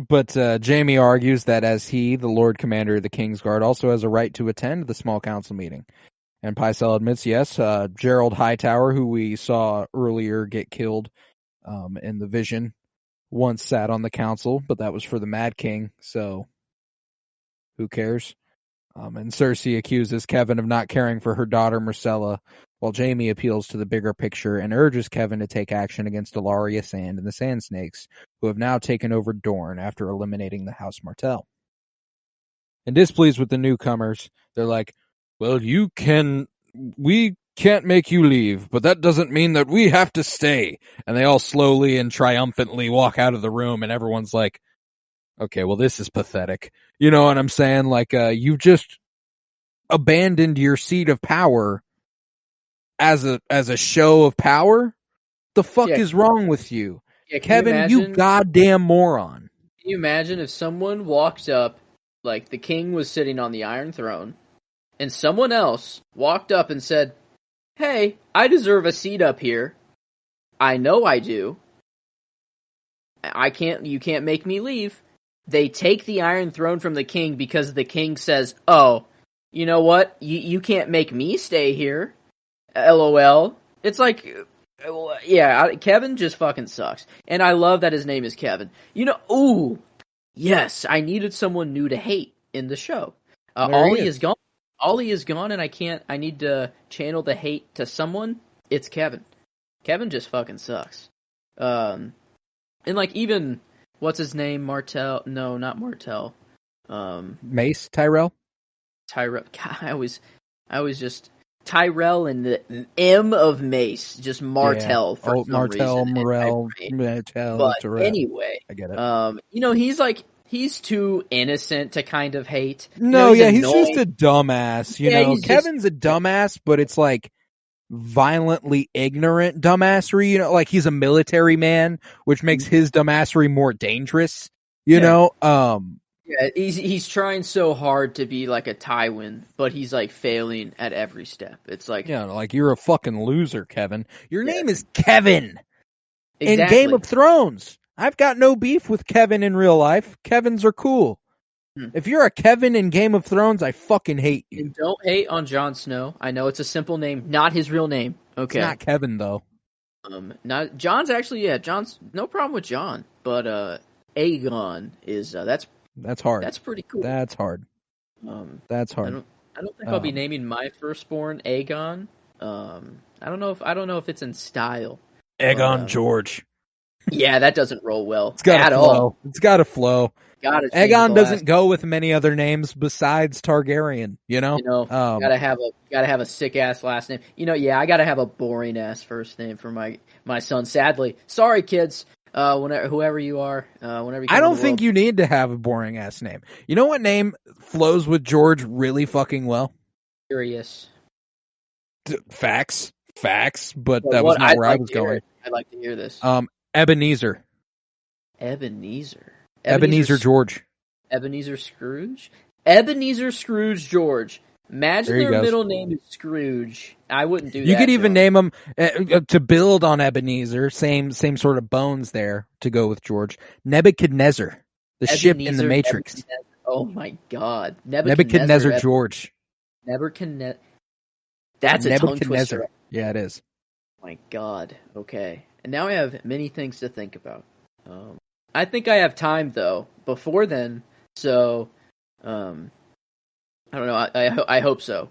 But Jaime argues that as he, the Lord Commander of the Kingsguard, also has a right to attend the small council meeting. And Pycelle admits, yes, Gerald Hightower, who we saw earlier get killed in the vision, once sat on the council, but that was for the Mad King, so who cares? And Cersei accuses Kevin of not caring for her daughter Myrcella, while Jaime appeals to the bigger picture and urges Kevin to take action against Ilaria Sand and the Sand Snakes, who have now taken over Dorne after eliminating the House Martell. And displeased with the newcomers, they're like, well, we can't make you leave, but that doesn't mean that we have to stay. And they all slowly and triumphantly walk out of the room, and everyone's like, okay, well, this is pathetic. You know what I'm saying? Like, you've just abandoned your seat of power as a show of power? The fuck is wrong with you? Yeah, Kevin, you goddamn moron. Can you imagine if someone walked up, like the king was sitting on the Iron Throne, and someone else walked up and said, hey, I deserve a seat up here. I know I do. You can't make me leave. They take the Iron Throne from the king because the king says, oh, you know what? You can't make me stay here. LOL. It's like, yeah, Kevin just fucking sucks. And I love that his name is Kevin. You know, ooh, yes, I needed someone new to hate in the show. Ollie is gone. Ollie is gone, and I need to channel the hate to someone. It's Kevin. Kevin just fucking sucks. And like, even, what's his name? Martell? No, not Martell. Mace? Tyrell? Tyrell. God, I was just Tyrell and the M of Mace, just Martell for some Martell, reason. Morel, Martell. But Tyrell. Anyway, I get it. You know, he's too innocent to kind of hate. No, you know, he's just a dumbass. You know, Kevin's a dumbass, but it's like violently ignorant dumbassery. You know, like he's a military man, which makes his dumbassery more dangerous. You know, yeah, he's trying so hard to be like a Tywin, but he's like failing at every step. It's like, yeah, like you're a fucking loser, Kevin. Your name is Kevin in Exactly. Game of Thrones. I've got no beef with Kevin in real life. Kevins are cool. If you're a Kevin in Game of Thrones, I fucking hate you. And don't hate on Jon Snow. I know it's a simple name, not his real name. Okay, it's not Kevin though. Not Jon's actually. Yeah, Jon's no problem with Jon, but Aegon is that's hard. That's pretty cool. That's hard. That's hard. I don't think I'll be naming my firstborn Aegon. I don't know if it's in style. Aegon George. Yeah, that doesn't roll well. It's got at to flow. all. It's got to flow. Aegon doesn't last. go with many other names besides Targaryen. You know, gotta have a sick ass last name. You know, yeah, I gotta have a boring ass first name for my son. Sadly, sorry kids, Whenever, whoever you are, whenever you come I to don't the think world. you need to have a boring ass name. You know what name flows with George really fucking well? Curious. Facts. But But that was what not I'd where I like was to hear going. it. I'd like to hear this. Ebenezer. Ebenezer. George. Ebenezer Scrooge? Ebenezer Scrooge George. Imagine There he their goes. middle name is Scrooge. I wouldn't do that. You could even to name him to build on Ebenezer. Same sort of bones there to go with George. Nebuchadnezzar, the ship in the Matrix. Nebuchadnezzar. Oh my God, Nebuchadnezzar George. Nebuchadnezzar. That's a tongue twister. Yeah, it is. My God. Okay, and now I have many things to think about. I think I have time though before then, so I don't know. I hope so.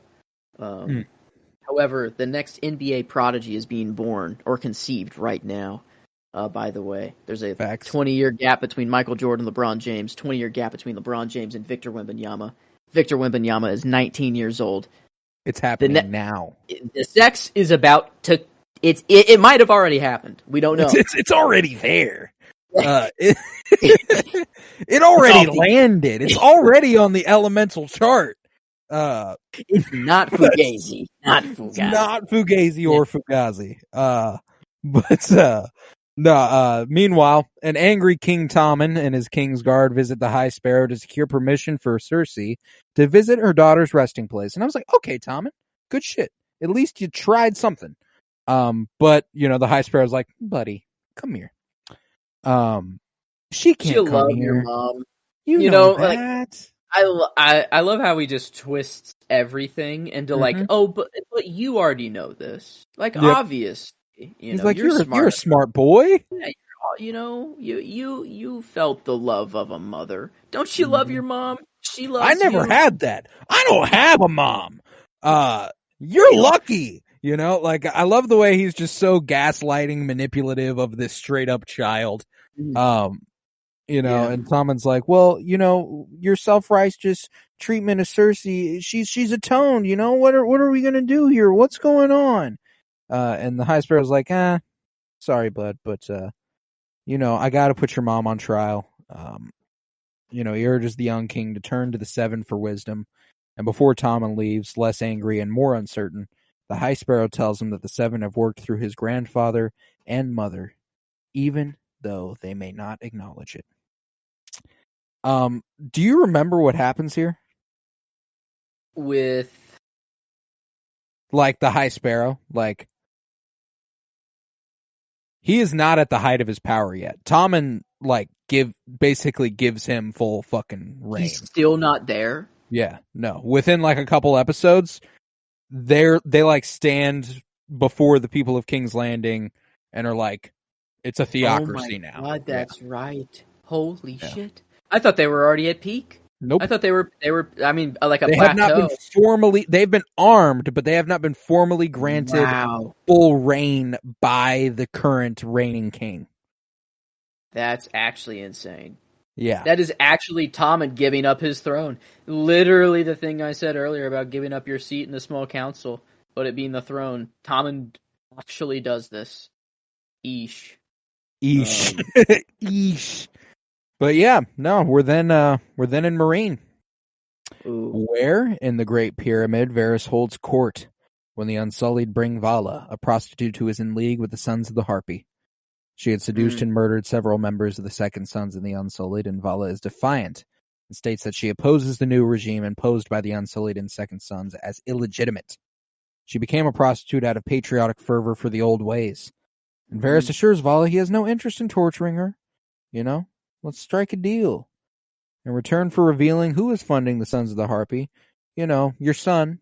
However, the next NBA prodigy is being born or conceived right now. By the way, there's a 20-year gap between Michael Jordan and LeBron James. 20-year gap between LeBron James and Victor Wembanyama. Victor Wembanyama is 19 years old. It's happening now. The sex is about to. It might have already happened. We don't know. It's already there. It already landed. It's already on the elemental chart. It's not Fugazi. Not Fugazi. Not Fugazi or Fugazi. Meanwhile, an angry King Tommen and his King's Guard visit the High Sparrow to secure permission for Cersei to visit her daughter's resting place. And I was like, okay, Tommen, good shit. At least you tried something. But the High Sparrow's like, buddy, come here. She can't She'll come love here. your mom. You know that. Like, I love how he just twists everything into like, oh, but you already know this. Like, obvious. He's like, you're a smart boy. Yeah, you felt the love of a mother. Don't you love your mom? She loves you. I never had that. I don't have a mom. You're lucky. Like, I love the way he's just so gaslighting, manipulative of this straight up child. And Tommen's like, well, your self-righteous treatment of Cersei, she's atoned, what are we gonna do here? What's going on? And the High Sparrow's like, sorry, bud, but I gotta put your mom on trial. He urges the young king to turn to the Seven for wisdom. And before Tommen leaves, less angry and more uncertain, the High Sparrow tells him that the Seven have worked through his grandfather and mother, even though they may not acknowledge it. Do you remember what happens here? With like the High Sparrow, like he is not at the height of his power yet. Tommen basically gives him full fucking reign. He's still not there. Yeah, no. Within like a couple episodes, they like stand before the people of King's Landing and are like, it's a theocracy now. God, that's right. Holy shit! I thought they were already at peak. Nope. I thought they were. I mean, like a they plateau. Have not been formally. They've been armed, but they have not been formally granted full reign by the current reigning king. That's actually insane. Yeah, that is actually Tommen giving up his throne. Literally, the thing I said earlier about giving up your seat in the small council, but it being the throne. Tommen actually does this. Eesh. Eesh. But yeah, no, we're then in Marine. Ooh. Where in the Great Pyramid Varys holds court when the Unsullied bring Vala, a prostitute who is in league with the Sons of the Harpy. She had seduced and murdered several members of the Second Sons in the Unsullied, and Vala is defiant and states that she opposes the new regime imposed by the Unsullied and Second Sons as illegitimate. She became a prostitute out of patriotic fervor for the old ways. And Varys assures Vala he has no interest in torturing her. Let's strike a deal. In return for revealing who is funding the Sons of the Harpy, your son.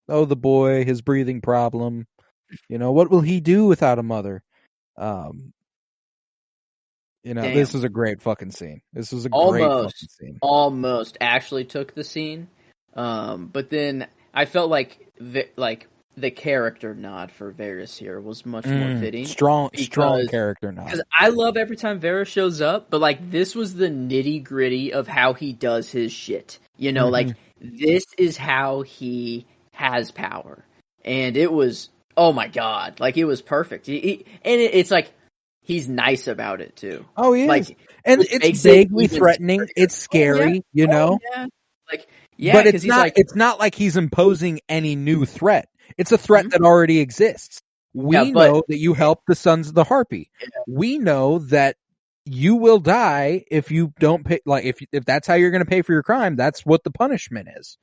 Oh, the boy, his breathing problem. What will he do without a mother? This was a great fucking scene. This was a great fucking scene. Almost actually took the scene. But then I felt like the character nod for Varys here was much more fitting. Strong character nod. Because I love every time Varys shows up, but this was the nitty gritty of how he does his shit. This is how he has power, and it was oh my god, it was perfect. It's like he's nice about it too. Oh, he is. Like, And which it's makes it vaguely even threatening. scarier. It's scary, you know? Yeah. Like, yeah, But because he's like, it's not like he's imposing any new threat. It's a threat that already exists. We know that you help the Sons of the Harpy. Yeah. We know that you will die if you don't pay. Like if that's how you're going to pay for your crime, that's what the punishment is.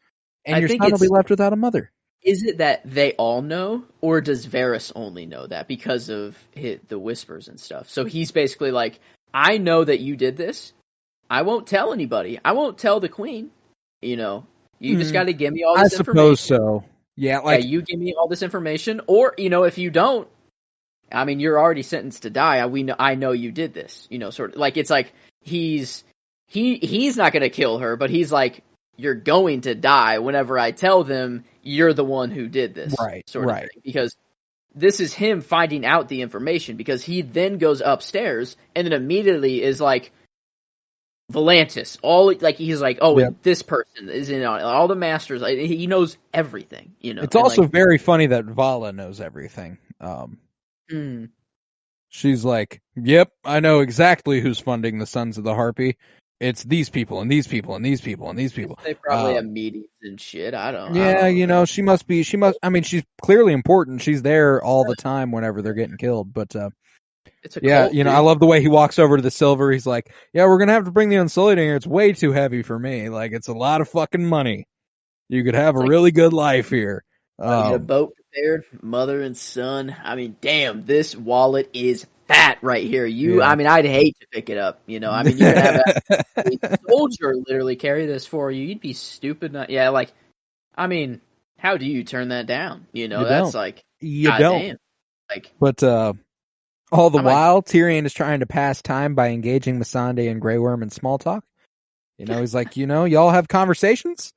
And your son will be left without a mother. Is it that they all know, or does Varys only know that because of the whispers and stuff? So he's basically like, I know that you did this. I won't tell anybody. I won't tell the queen. You know, you just got to give me all this information. I suppose so. Yeah, like you give me all this information, or if you don't, I mean, you're already sentenced to die. I know you did this. Sort of like it's like he's not going to kill her, but he's like, you're going to die whenever I tell them you're the one who did this. Right. Sort of thing. Because this is him finding out the information, because he then goes upstairs and then immediately is like, Volantis, he's like, this person is in all the masters. He knows everything, It's also very funny that Vala knows everything. She's like, yep, I know exactly who's funding the Sons of the Harpy. It's these people and these people and these people and these people. They probably have meetings and shit. I don't. Yeah, she must. I mean, she's clearly important. She's there all the time whenever they're getting killed. But it's a cult, I love the way he walks over to the silver. He's like, yeah, we're gonna have to bring the Unsullied in here. It's way too heavy for me. Like, it's a lot of fucking money. You could have a really good life here. A boat prepared, mother and son. I mean, damn, this wallet is fat right here. I mean, I'd hate to pick it up. I mean, you could have a soldier literally carry this for you. You'd be stupid not. Yeah, like, I mean, how do you turn that down? That's like, you God don't. Damn. Like, but all the while, Tyrion is trying to pass time by engaging Missandei and Grey Worm in small talk. He's like, y'all have conversations.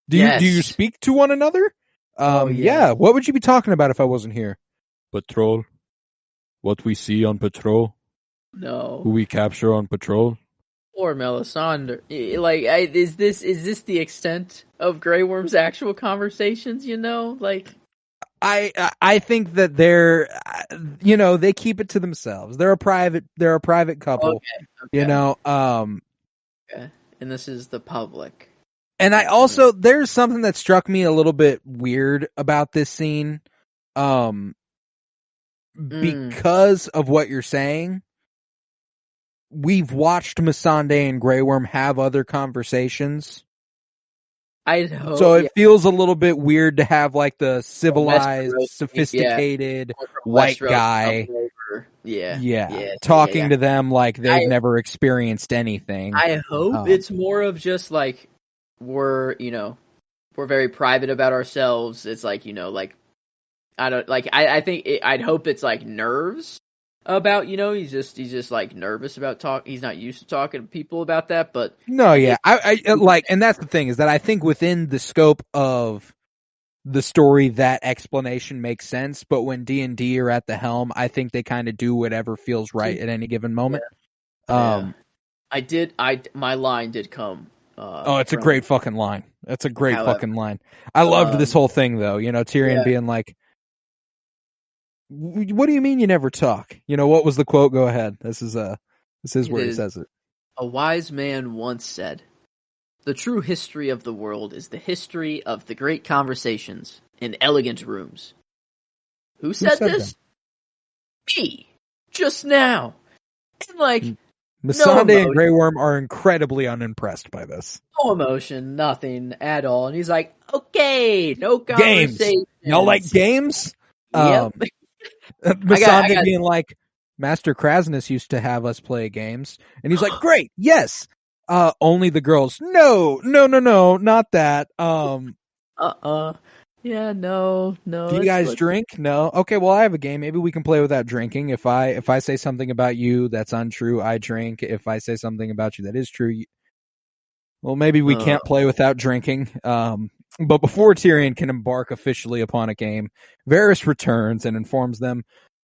Do you speak to one another? Yeah. What would you be talking about if I wasn't here? Patrol. What we see on patrol. No. Who we capture on patrol. Or Melisandre. Like, is this the extent of Grey Worm's actual conversations? Like, I think that they're, they keep it to themselves. They're a private couple. Okay. Okay. And this is the public. And there's something that struck me a little bit weird about this scene. Because of what you're saying, we've watched Missandei and Grey Worm have other conversations. It feels a little bit weird to have like the civilized, sophisticated white guy, talking to them like they've never experienced anything. I hope it's more of just like we're very private about ourselves. It's like like. I don't like. I think I'd hope it's like nerves about he's just like nervous about talk. He's not used to talking to people about that. But no, yeah, I like, and that's the thing is that I think within the scope of the story that explanation makes sense. But when D&D are at the helm, I think they kind of do whatever feels right at any given moment. My line did come. It's a great fucking line. That's a great fucking line. I loved this whole thing though. Tyrion being like, what do you mean you never talk? What was the quote? Go ahead. This is where he says it. A wise man once said, "The true history of the world is the history of the great conversations in elegant rooms." Who said this? That? Me. Just now. And like, Missandei and Grey Worm are incredibly unimpressed by this. No emotion, nothing at all. And he's like, okay, no conversation. Games. Y'all like games? Yep. Missandei being like, Master Krasnus used to have us play games. And he's like, great, yes. Only the girls. No, not that. Yeah, no. Do you guys drink? No. Okay, well, I have a game. Maybe we can play without drinking. If I say something about you that's untrue, I drink. If I say something about you that is true, well, maybe we can't play without drinking. But before Tyrion can embark officially upon a game, Varys returns and informs them.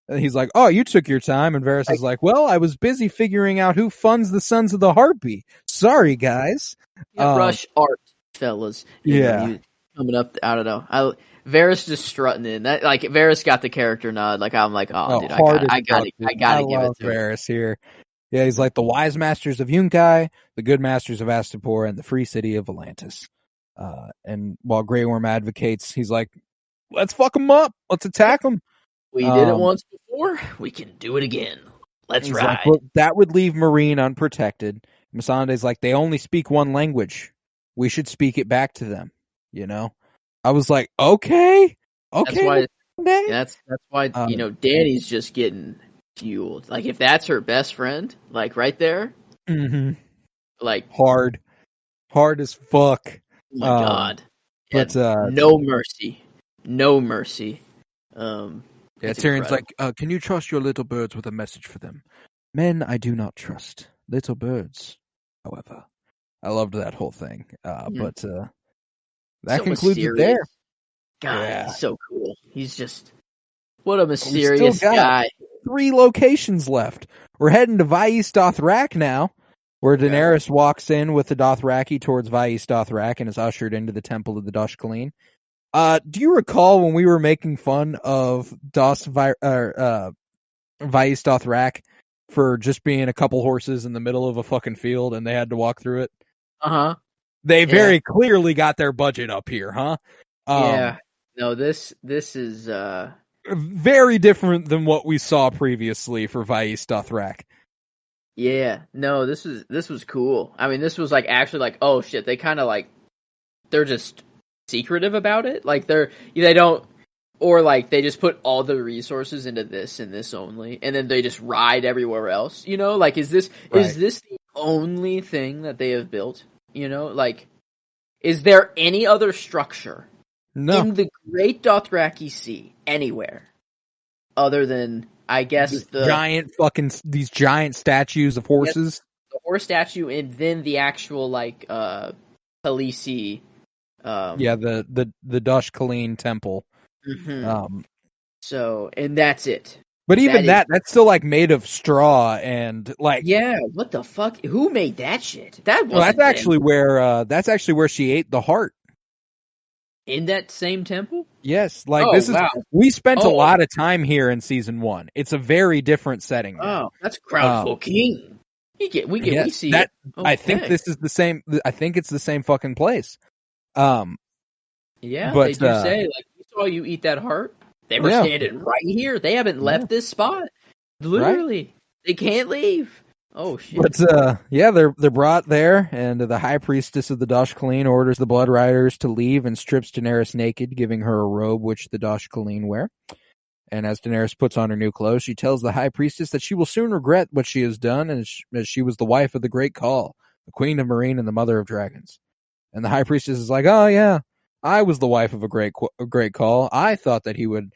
He's like, "Oh, you took your time," and Varys is like, "Well, I was busy figuring out who funds the Sons of the Harpy. Sorry, guys." Rush art, fellas. You know, coming up. I don't know. Varys just strutting in. That like Varys got the character nod. Like I'm like, oh dude, I got to give it to Varys here. Yeah, he's like the wise masters of Yunkai, the good masters of Astapor, and the free city of Atlantis. And while Grey Worm advocates, he's like, let's fuck them up. Let's attack them. We did it once before. We can do it again. Let's ride. Like, well, that would leave Marine unprotected. Missandei's like, they only speak one language. We should speak it back to them. You know? I was like, okay. That's why Dany's just getting fueled. Like if that's her best friend, like right there, like hard as fuck. Oh my god! But no mercy. Yeah, Tyrion's like, can you trust your little birds with a message for them? Men, I do not trust. Little birds, however. I loved that whole thing. But that so concludes mysterious. it there. God, he's so cool. He's just what a mysterious guy. 3 locations left. We're heading to Vaes Dothrak now, where Daenerys walks in with the Dothraki towards Vaes Dothrak and is ushered into the Temple of the Doshkaleen. Do you recall when we were making fun of Vaes Dothrak for just being a couple horses in the middle of a fucking field and they had to walk through it? They very clearly got their budget up here, huh? No, this is very different than what we saw previously for Vaes Dothrak. Yeah, no, this was cool. I mean, this was like actually like, oh shit, they kind of like they're just secretive about it. Like they don't, or like they just put all the resources into this and this only, and then they just ride everywhere else. You know, like is this the only thing that they have built? You know, like is there any other structure in the Great Dothraki Sea anywhere other than I guess these giant statues of horses, the horse statue, and then the actual like Khaleesi. The Doshkaleen temple. So, and that's it. But even that's still like made of straw and like. Yeah, what the fuck? Who made that shit? That's actually where she ate the heart. In that same temple? Yes, like we spent a lot of time here in season 1. It's a very different setting now. Oh, that's Crownful King. We see that. Okay. I think this is the same. I think it's the same fucking place. Yeah, but, they do say like we saw you eat that heart. They were standing right here. They haven't left this spot. Literally, they can't leave. Oh shit! But they're brought there, and the High Priestess of the Doshkaleen orders the Blood Riders to leave and strips Daenerys naked, giving her a robe which the Doshkaleen wear. And as Daenerys puts on her new clothes, she tells the High Priestess that she will soon regret what she has done, as she was the wife of the Great Khal, the Queen of Meereen, and the Mother of Dragons. And the High Priestess is like, oh yeah, I was the wife of a great Khal. I thought that he would,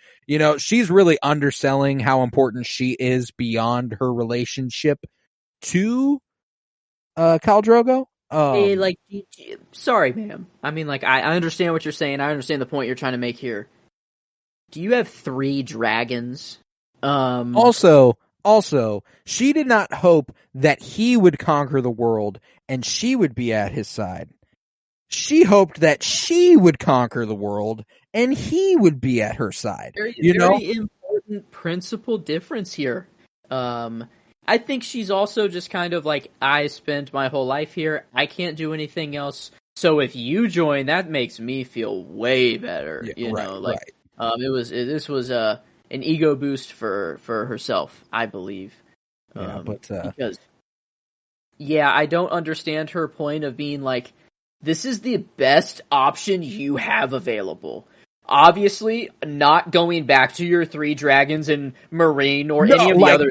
she's really underselling how important she is beyond her relationship to Khal Drogo. Sorry, ma'am. I mean, like, I understand what you're saying. I understand the point you're trying to make here. Do you have 3 dragons? Also, she did not hope that he would conquer the world and she would be at his side. She hoped that she would conquer the world and he would be at her side. Very important principle difference here. I think she's also just kind of like, I spent my whole life here. I can't do anything else. So if you join, that makes me feel way better. This was an ego boost for herself, I believe. Because I don't understand her point of being like, this is the best option you have available. Obviously, not going back to your 3 dragons and Meereen or any of the other.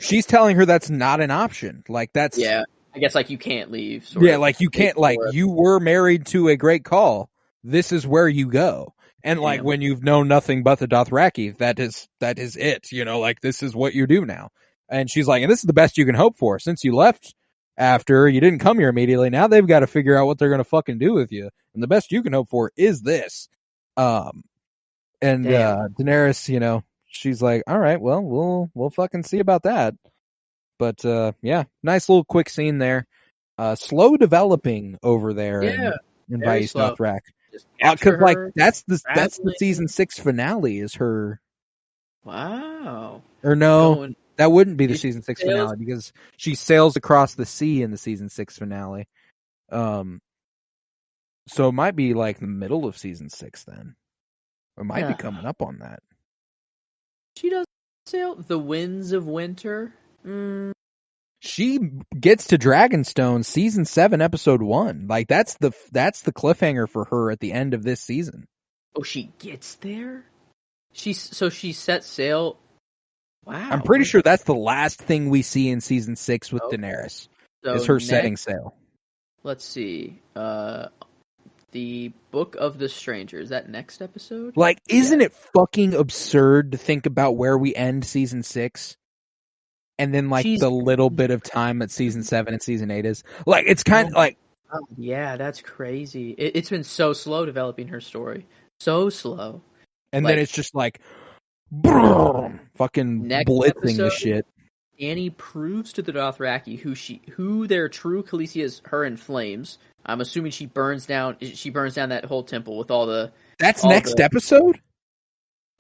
She's telling her that's not an option. Like that's I guess like you can't leave. Like you can't. Like you were married to a Great Khal. This is where you go. And like when you've known nothing but the Dothraki, that is it. Like this is what you do now. And she's like, and this is the best you can hope for. Since you left after you didn't come here immediately, now they've got to figure out what they're going to fucking do with you. And the best you can hope for is this. Daenerys, she's like, all right, well, we'll fucking see about that. But, nice little quick scene there. Slow developing over there in Vaes Dothrak. just capture like her that's the traveling? season 6 finale is her. Wow. Or no, Going that wouldn't be the is season 6 she sails finale because she sails across the sea in the season 6 finale. So it might be like the middle of season 6 then. It might be coming up on that. She does sail the winds of winter. She gets to Dragonstone season 7 episode 1. Like that's the cliffhanger for her at the end of this season. Oh, she gets there? She set sail. Wow. I'm pretty sure that's the last thing we see in season 6 with Daenerys. So is her setting sail. Let's see. The Book of the Stranger. Is that next episode? Like, isn't it fucking absurd to think about where we end season 6? And then, like, the little bit of time that season 7 and season 8 is. Like, it's kind of like... yeah, that's crazy. It's been so slow developing her story. So slow. And then it's just like... fucking blitzing episode, the shit. Dany proves to the Dothraki who their true Khaleesi is, her in flames. I'm assuming she burns down that whole temple with all the... That's next episode?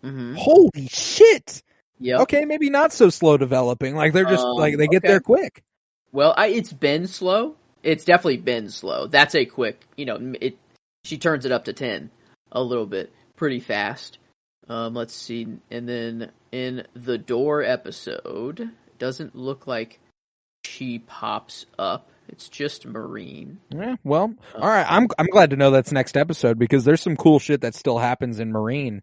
Mm-hmm. Holy shit! Yep. Okay, maybe not so slow developing. Like, they're just, they get there quick. Well, it's been slow. It's definitely been slow. That's a quick, she turns it up to 10 a little bit, pretty fast. Let's see. And then in the Door episode, it doesn't look like she pops up. It's just Marine. Yeah, well, all right. I'm glad to know that's next episode because there's some cool shit that still happens in Marine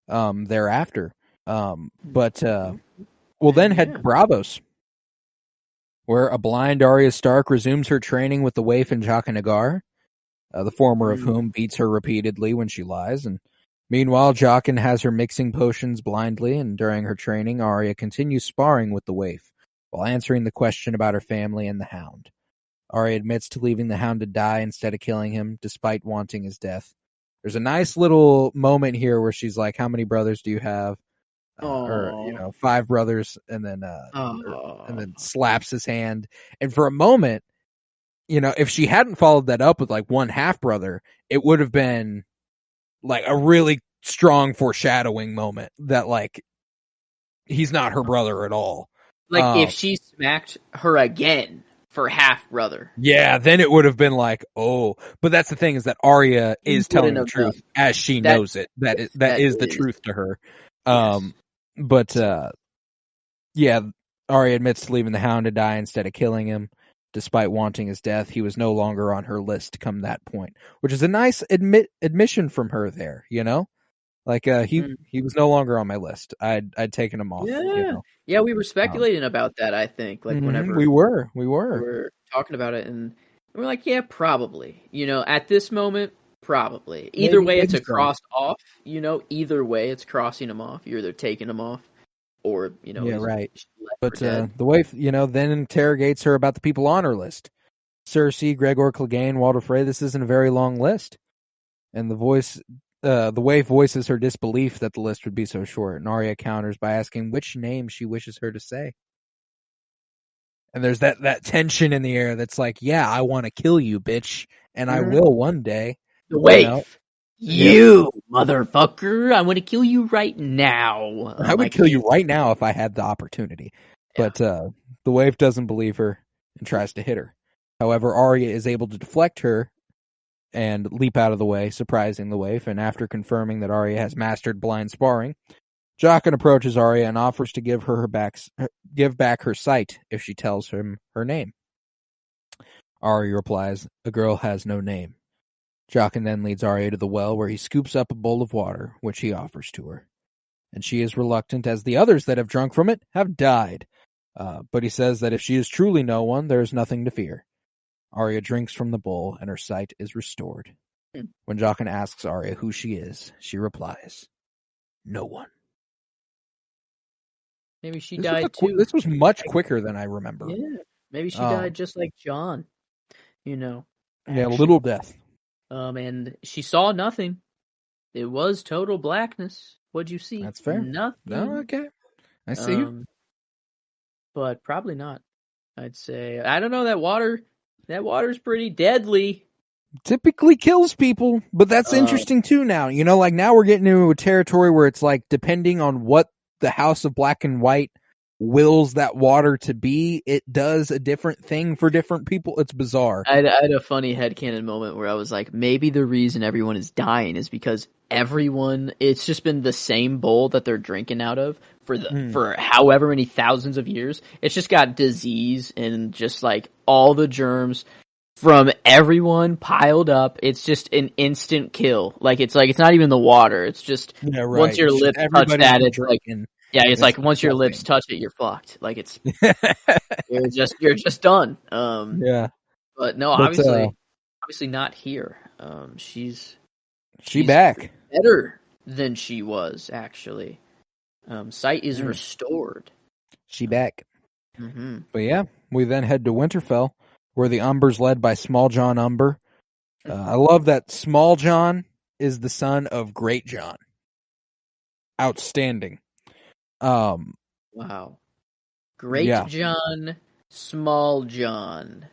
thereafter. We'll then head to Bravos, where a blind Arya Stark resumes her training with the waif and Jaqen H'ghar, the former of whom beats her repeatedly when she lies. And meanwhile, Jaqen has her mixing potions blindly, and during her training, Arya continues sparring with the waif while answering the question about her family and the Hound. Arya admits to leaving the Hound to die instead of killing him, despite wanting his death. There's a nice little moment here where she's like, "How many brothers do you have?" Or 5 brothers, and then slaps his hand. And for a moment, if she hadn't followed that up with like 1 half brother, it would have been like a really strong foreshadowing moment that like he's not her brother at all. Like if she smacked her again for half brother. Yeah, then it would have been like, oh. But that's the thing, is that Arya is telling the truth as she knows it. That is the truth to her. Yeah, Arya admits to leaving the Hound to die instead of killing him. Despite wanting his death, he was no longer on her list come that point, which is a nice admission from her there, Like he was no longer on my list. I'd taken him off. Yeah, we were speculating about that, I think. Like whenever we were talking about it, and we're like, yeah, probably. At this moment, probably. Either way, it's a crossed off. Either way, it's crossing him off. You're either taking him off, or yeah, right. But the wife, then interrogates her about the people on her list: Cersei, Gregor Clegane, Walder Frey. This isn't a very long list, and the wife voices her disbelief that the list would be so short, and Arya counters by asking which name she wishes her to say. And there's that tension in the air that's like, yeah, I want to kill you, bitch, and I will one day. The wife, you motherfucker, I want to kill you right now. I would kill you right now if I had the opportunity. Yeah. But the wife doesn't believe her and tries to hit her. However, Arya is able to deflect her and leap out of the way, surprising the waif, and after confirming that Arya has mastered blind sparring, Jaqen approaches Arya and offers to give back her sight if she tells him her name. Arya replies, "A girl has no name." Jaqen then leads Arya to the well, where he scoops up a bowl of water, which he offers to her. And she is reluctant, as the others that have drunk from it have died. But he says that if she is truly no one, there is nothing to fear. Arya drinks from the bowl, and her sight is restored. When Jaqen asks Arya who she is, she replies, "No one." Maybe she died too. This was much quicker than I remember. Yeah, maybe she died just like Jon. Yeah, a little death. And she saw nothing. It was total blackness. What'd you see? That's fair. Nothing. No, okay. I see you. But probably not. I'd say, I don't know, that water's pretty deadly. typically kills people, but that's interesting too now. You know, like now we're getting into a territory where it's like, depending on what the House of Black and White wills that water to be, it does a different thing for different people. It's bizarre. I had a funny headcanon moment where I was like, maybe the reason everyone is dying is because it's just been the same bowl that they're drinking out of for however many thousands of years. It's just got disease and just like all the germs from everyone piled up. It's just an instant kill. Like it's not even the water. It's just once your lips touch that, it's drinking. Like, yeah, it's like once your lips touch it, you're fucked. Like it's you're just done. But no, obviously not here. She's back better than she was actually. Sight is restored. She back. Mm-hmm. But yeah, we then head to Winterfell, where the Umbers led by Small John Umber. I love that Small John is the son of Great John. Outstanding. Wow. Great John, Small John.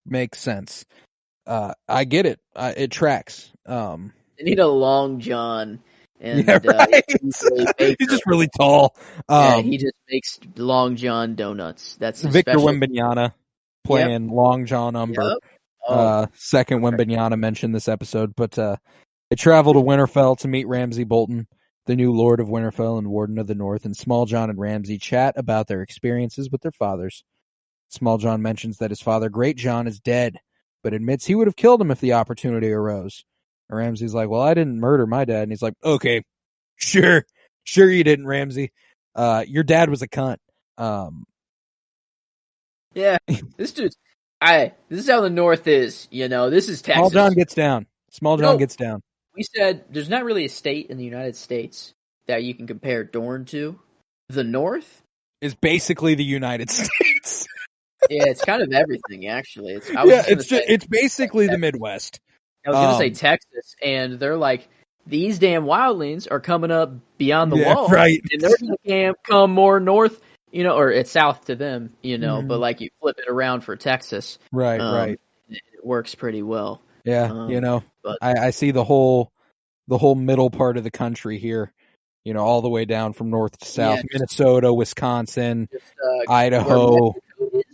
Makes sense. I get it. It tracks. They need a Long John. And, right. He's just really tall. He just makes Long John donuts. That's Victor Wembanyama playing Long John Umber. Yep. Second Wembanyama mentioned this episode, but they travel to Winterfell to meet Ramsay Bolton, the new Lord of Winterfell and Warden of the North, and Small John and Ramsay chat about their experiences with their fathers. Small John mentions that his father, Great John, is dead, but admits he would have killed him if the opportunity arose. And Ramsay's like, well, I didn't murder my dad. And he's like, okay, sure you didn't, Ramsay. Your dad was a cunt. Yeah, this is how the North is, you know, this is Texas. Small John gets down. Gets down. We said there's not really a state in the United States that you can compare Dorne to. The North is basically the United States. Yeah, it's kind of everything, actually. It's basically the Midwest. I was going to say Texas, and they're like, these damn wildlings are coming up beyond the wall. Right. And they're going to come more north, you know, or it's south to them, you know, but like you flip it around for Texas. Right. It works pretty well. Yeah, you know, but I see the whole middle part of the country here, you know, all the way down from north to south, Minnesota, Wisconsin, Idaho.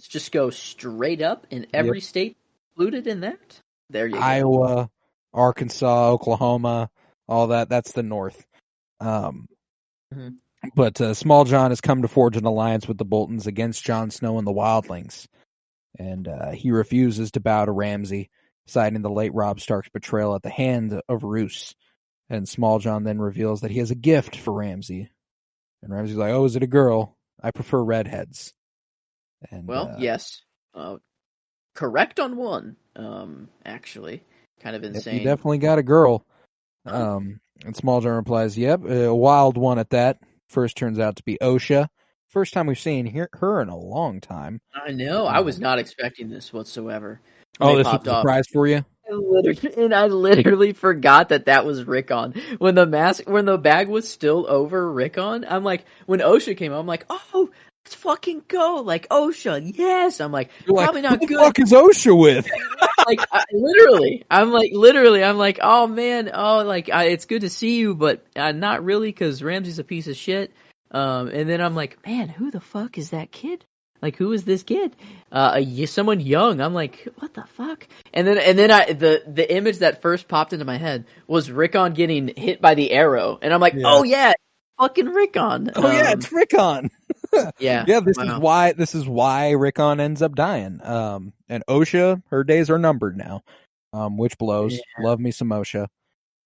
Just go straight up in every state included in that. There you go. Iowa, Arkansas, Oklahoma, all that. That's the north. But Small John has come to forge an alliance with the Boltons against Jon Snow and the Wildlings. And he refuses to bow to Ramsay, citing the late Robb Stark's betrayal at the hand of Roose. And Small John then reveals that he has a gift for Ramsay. And Ramsay's like, oh, is it a girl? I prefer redheads. And, yes. Correct on one, actually. Kind of insane. He definitely got a girl. And Small John replies, yep, a wild one at that. First turns out to be Osha. First time we've seen her in a long time. I know. I was not expecting this whatsoever. Oh, this was a surprise for you? I literally forgot that was Rickon. When the bag was still over Rickon, I'm like, when Osha came out, I'm like, oh, let's fucking go. Like, Osha, yes. I'm like, probably not good. Who the fuck is Osha with? I'm like, oh man, it's good to see you, but not really, because Ramsay's a piece of shit. And then I'm like, man, who the fuck is that kid? Like, who is this kid? Someone young. I'm like, what the fuck? And then the image that first popped into my head was Rickon getting hit by the arrow, and I'm like, oh yeah, fucking Rickon. Oh yeah, it's Rickon. Yeah. This is why Rickon ends up dying. And Osha, her days are numbered now. Which blows. Yeah. Love me some Osha.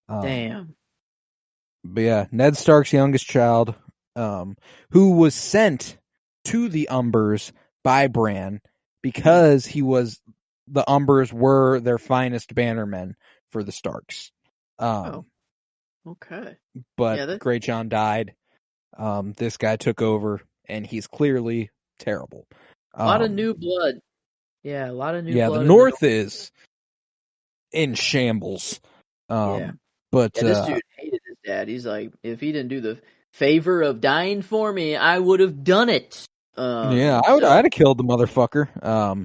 Damn. But yeah, Ned Stark's youngest child, who was sent to the Umbers by Bran because the Umbers were their finest bannermen for the Starks. Okay. But Great John died. This guy took over, and he's clearly terrible. A lot of new blood. Yeah, a lot of new blood. Yeah, the North is in shambles. But this dude hated his dad. He's like, if he didn't do the favor of dying for me, I would have done it. I'd have killed the motherfucker.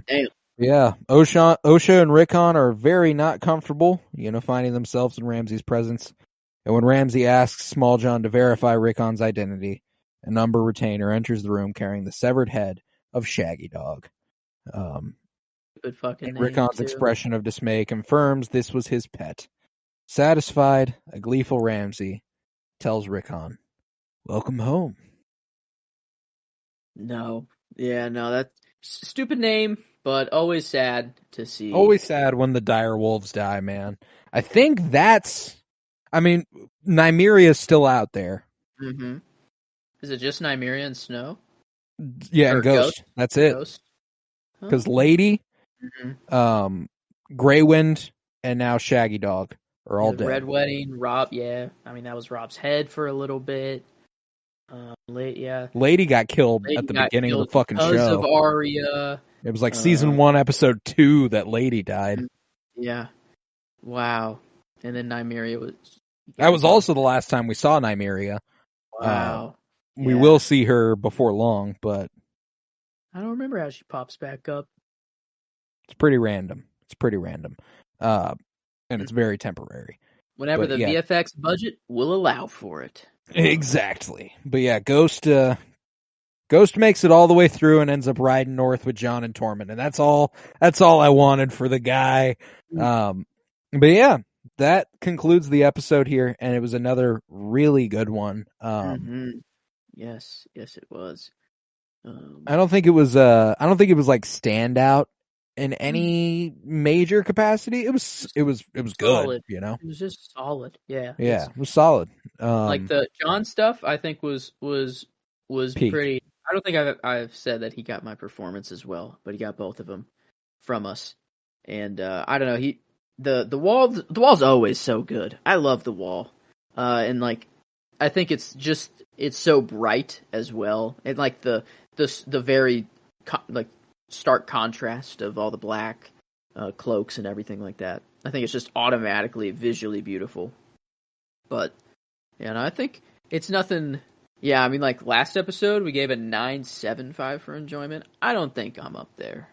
Damn. Yeah, Osha and Rickon are very not comfortable, finding themselves in Ramsay's presence. And when Ramsay asks Small John to verify Rickon's identity, an Umber retainer enters the room carrying the severed head of Shaggy Dog. Good fucking name, Rickon's too. expression of dismay confirms this was his pet. Satisfied, a gleeful Ramsay tells Rickon, "Welcome home." No. Yeah, no, that's stupid name, but always sad to see. Always sad when the dire wolves die, man. I think Nymeria's still out there. Mm-hmm. Is it just Nymeria and Snow? Yeah, Or and Ghost. That's it. Ghost? Because Lady, Mm-hmm. Greywind, and now Shaggy Dog are all The dead. Red Wedding, Rob, yeah. I mean, that was Rob's head for a little bit. Lady got killed Lady at the got beginning of the killed fucking because show. of Arya. It was like season 1, episode 2 that Lady died. Yeah. Wow. And then Nymeria was... That was also the last time we saw Nymeria. Wow. We will see her before long, but... I don't remember how she pops back up. It's pretty random. And it's very temporary. Whenever the VFX budget will allow for it. Exactly. But yeah, Ghost makes it all the way through and ends up riding north with Jon and Tormund, and that's all I wanted for the guy. But yeah, that concludes the episode here, and it was another really good one. Yes, it was. I don't think it was like standout in any major capacity. It was good, solid. you know. It was just solid. Yeah. Yeah, it was solid. Like the Jon stuff, I think was peak. pretty. I don't think I've said that he got my performance as well, but he got both of them from us. And I don't know, the wall's always so good. I love the wall, and like I think it's so bright as well, and like the very stark contrast of all the black cloaks and everything like that. I think it's just automatically visually beautiful. But yeah, no, I think it's nothing. Yeah, I mean, like last episode, we gave a 9.75 for enjoyment. I don't think I'm up there,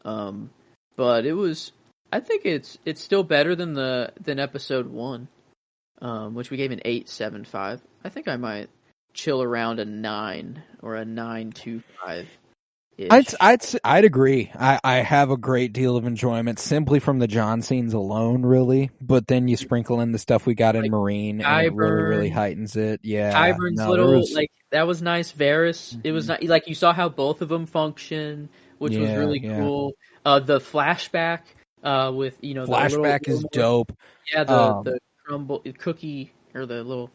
but it was. I think it's still better than episode 1, which we gave an 8.75. I think I might chill around a 9 or a 9.25. I'd agree. I have a great deal of enjoyment simply from the Jon scenes alone, really. But then you sprinkle in the stuff we got in Marine, and it really heightens it. Yeah, Qyburn's like that was nice. Varys, it was not like you saw how both of them function, which was really cool. The flashback with the flashback is dope. Yeah, the crumble cookie or the little.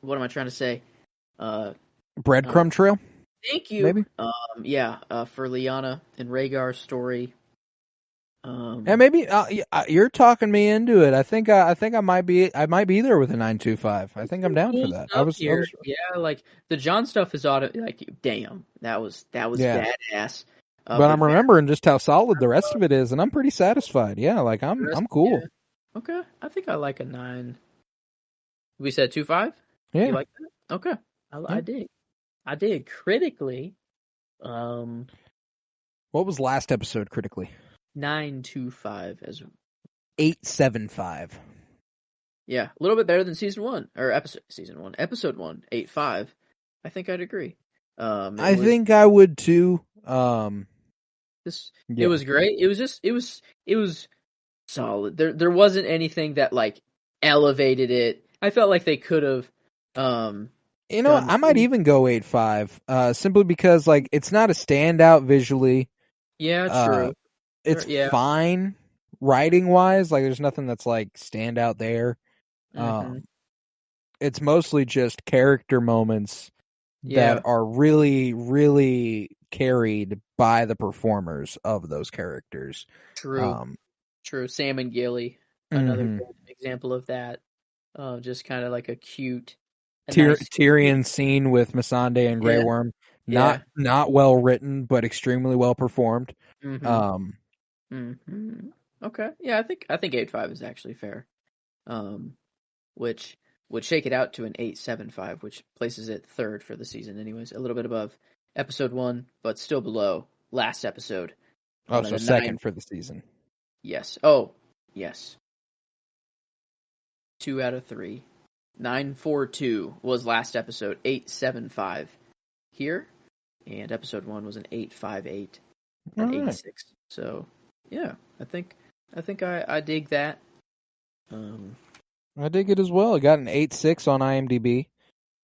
What am I trying to say? Breadcrumb trail. Thank you. Maybe. For Lyanna and Rhaegar's story. Yeah, maybe you're talking me into it. I think I might be there with a 9.25. I think I'm down for that. I was yeah, like the Jon stuff is damn, that was badass. But I'm remembering just how solid the rest of it is, and I'm pretty satisfied. Yeah, like I'm cool. Yeah. Okay, I think I like a 9. We said 2.5. Yeah, you like that? Okay, I did critically. What was last episode critically? 9.25 as 8.75. Yeah, a little bit better than season 1 or episode 1, 8.5. I think I'd agree. I think I would too. It was great. It was solid. There wasn't anything that like elevated it. I felt like they could have. I might even go 8.5. Simply because like it's not a standout visually. Yeah, true. It's fine writing wise. Like there's nothing that's like standout there. It's mostly just character moments that are really, really carried by the performers of those characters. True. True. Sam and Gilly, another good example of that. Just kind of like a cute Tyrion scene with Missandei and Grey Worm. Not well written, but extremely well performed. Okay. Yeah, I think 8.5 is actually fair. Which would shake it out to an 8.75, which places it third for the season anyways, a little bit above episode 1, but still below last episode. Oh, so second for the season. Yes. Oh, yes. 2 out of 3. 942 was last episode. 875 here, and episode 1 was an 858 and 86. So yeah, I think I dig that. I dig it as well. It got an 8.6 on IMDb.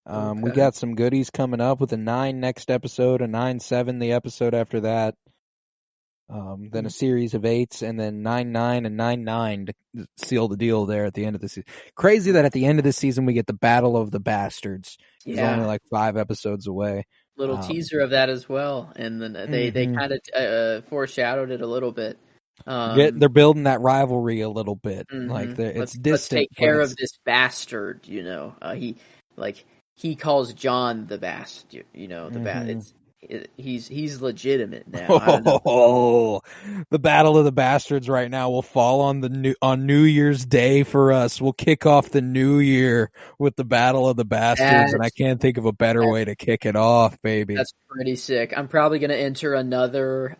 Okay. We got some goodies coming up with a 9 next episode, a 9.7 the episode after that. Then a series of 8s, and then 9.9 and 9.9 to seal the deal there at the end of the season. Crazy that at the end of the season we get the Battle of the Bastards. It's only like 5 episodes away. Little teaser of that as well, and then they kind of foreshadowed it a little bit. They're building that rivalry a little bit. Like it's distant. Let's take care of this bastard. He calls John the bastard. He's legitimate now. Oh, the Battle of the Bastards right now will fall on New Year's Day for us. We'll kick off the new year with the Battle of the Bastards, and I can't think of a better way to kick it off, baby. That's pretty sick. I'm probably going to enter another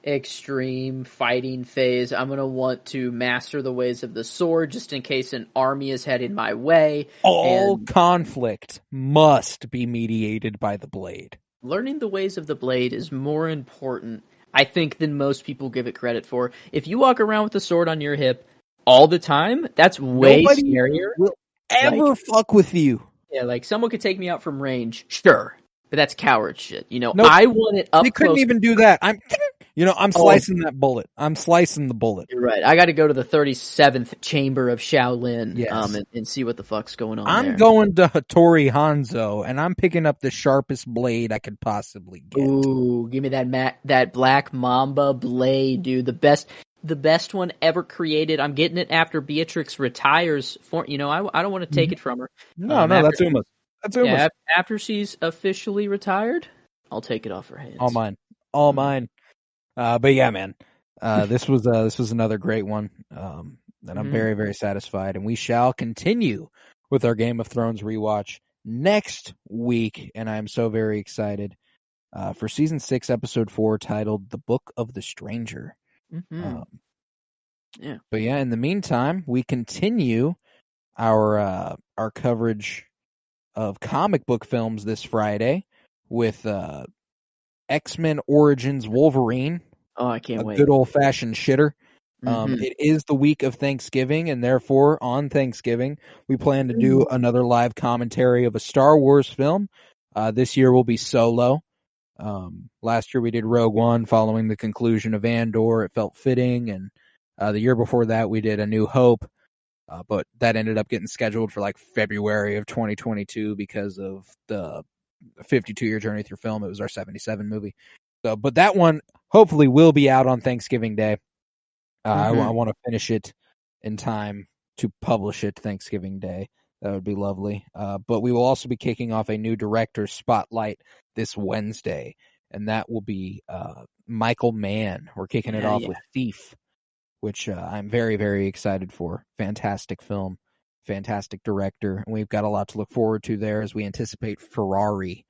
extreme fighting phase. I'm going to want to master the ways of the sword just in case an army is headed my way. All conflict must be mediated by the blade. Learning the ways of the blade is more important, I think, than most people give it credit for. If you walk around with a sword on your hip all the time, that's way scarier. Will ever fuck with you. Yeah, like someone could take me out from range, sure, but that's coward shit. Nope. I want it up. They couldn't even do that. I'm slicing that bullet. I'm slicing the bullet. You're right. I got to go to the 37th chamber of Shaolin, and see what the fuck's going on. I'm going to Hattori Hanzo, and I'm picking up the sharpest blade I could possibly get. Ooh, give me that Black Mamba blade, dude. The best one ever created. I'm getting it after Beatrix retires. I don't want to take it from her. No, that's Uma's. That's Uma's. Yeah, after she's officially retired, I'll take it off her hands. All mine. But yeah, man, this was another great one, and I'm very, very satisfied. And we shall continue with our Game of Thrones rewatch next week, and I'm so very excited for season 6, episode 4, titled "The Book of the Stranger." Yeah. But yeah, in the meantime, we continue our coverage of comic book films this Friday with X-Men Origins Wolverine. Oh, I can't wait. A good old-fashioned shitter. It is the week of Thanksgiving, and therefore, on Thanksgiving, we plan to do another live commentary of a Star Wars film. This year will be Solo. Last year we did Rogue One following the conclusion of Andor. It felt fitting, and the year before that we did A New Hope, but that ended up getting scheduled for like February of 2022 because of the 52-year journey through film. It was our 77 movie. So, but that one hopefully will be out on Thanksgiving Day. I want to finish it in time to publish it Thanksgiving Day. That would be lovely. But we will also be kicking off a new director's spotlight this Wednesday, and that will be Michael Mann. We're kicking it off with Thief, which I'm very, very excited for. Fantastic film, fantastic director, and we've got a lot to look forward to there as we anticipate Ferrari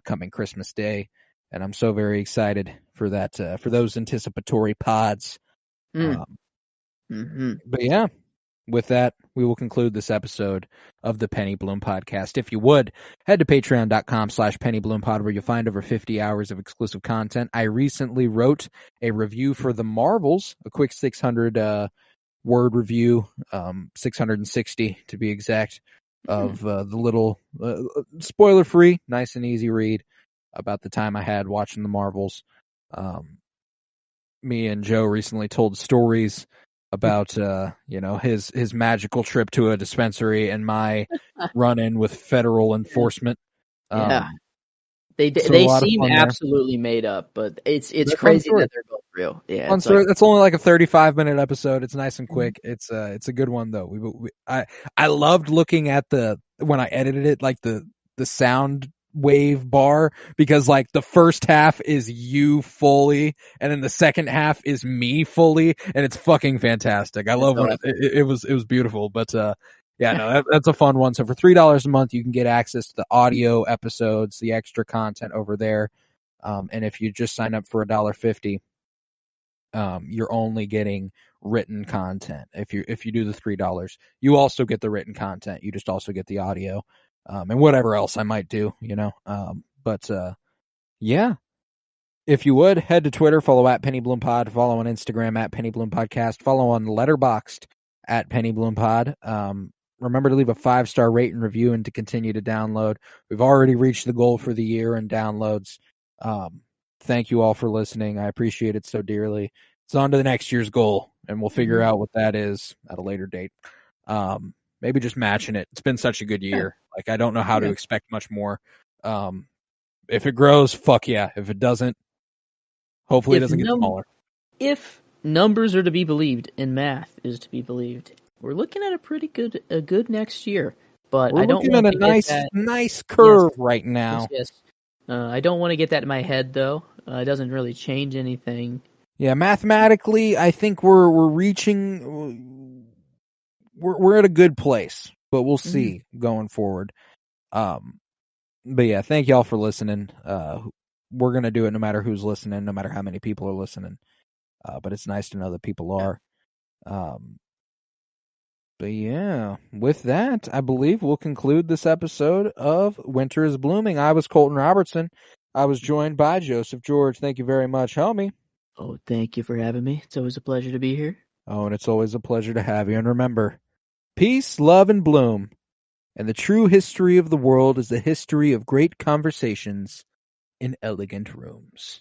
coming Christmas Day. And I'm so very excited for that, for those anticipatory pods. But yeah, with that, we will conclude this episode of the Penny Bloom Podcast. If you would, head to patreon.com/PennyBloomPod, where you'll find over 50 hours of exclusive content. I recently wrote a review for The Marvels, a quick 600 word review, 660 to be exact, of the little spoiler-free, nice and easy read about the time I had watching The Marvels. Me and Joe recently told stories about his magical trip to a dispensary and my run-in with federal enforcement. They seem absolutely made up, but it's crazy that they're both real. Yeah, it's only like a 35-minute episode. It's nice and quick. It's a good one though. I loved looking at when I edited it, like the sound wave bar, because like the first half is you fully and then the second half is me fully, and it's fucking fantastic. I love it. It was beautiful. But that's a fun one. So for $3 a month you can get access to the audio episodes, the extra content over there, and if you just sign up for $1.50, you're only getting written content. If you do the $3, you also get the written content. You just also get the audio, and whatever else I might do, But yeah, if you would head to Twitter, follow at PennyBloomPod, follow on Instagram at PennyBloomPodcast, follow on Letterboxd at PennyBloomPod. Remember to leave a 5-star rate and review and to continue to download. We've already reached the goal for the year in downloads. Thank you all for listening. I appreciate it so dearly. It's on to the next year's goal, and we'll figure out what that is at a later date. Maybe just matching it. It's been such a good year. Like, I don't know how to expect much more. If it grows, fuck yeah. If it doesn't, hopefully it doesn't get smaller. If numbers are to be believed and math is to be believed, we're looking at a good next year. But we're I don't looking want at a nice curve right now. Yes. I don't want to get that in my head though. It doesn't really change anything. Yeah, mathematically, I think we're reaching. We're at a good place, but we'll see going forward. But yeah, thank y'all for listening. We're gonna do it no matter who's listening, no matter how many people are listening. But it's nice to know that people are. But yeah, with that, I believe we'll conclude this episode of Winter is Blooming. I was Colton Robertson. I was joined by Joseph George. Thank you very much, homie. Oh, thank you for having me. It's always a pleasure to be here. Oh, and it's always a pleasure to have you. And remember, peace, love, and bloom. And the true history of the world is the history of great conversations in elegant rooms.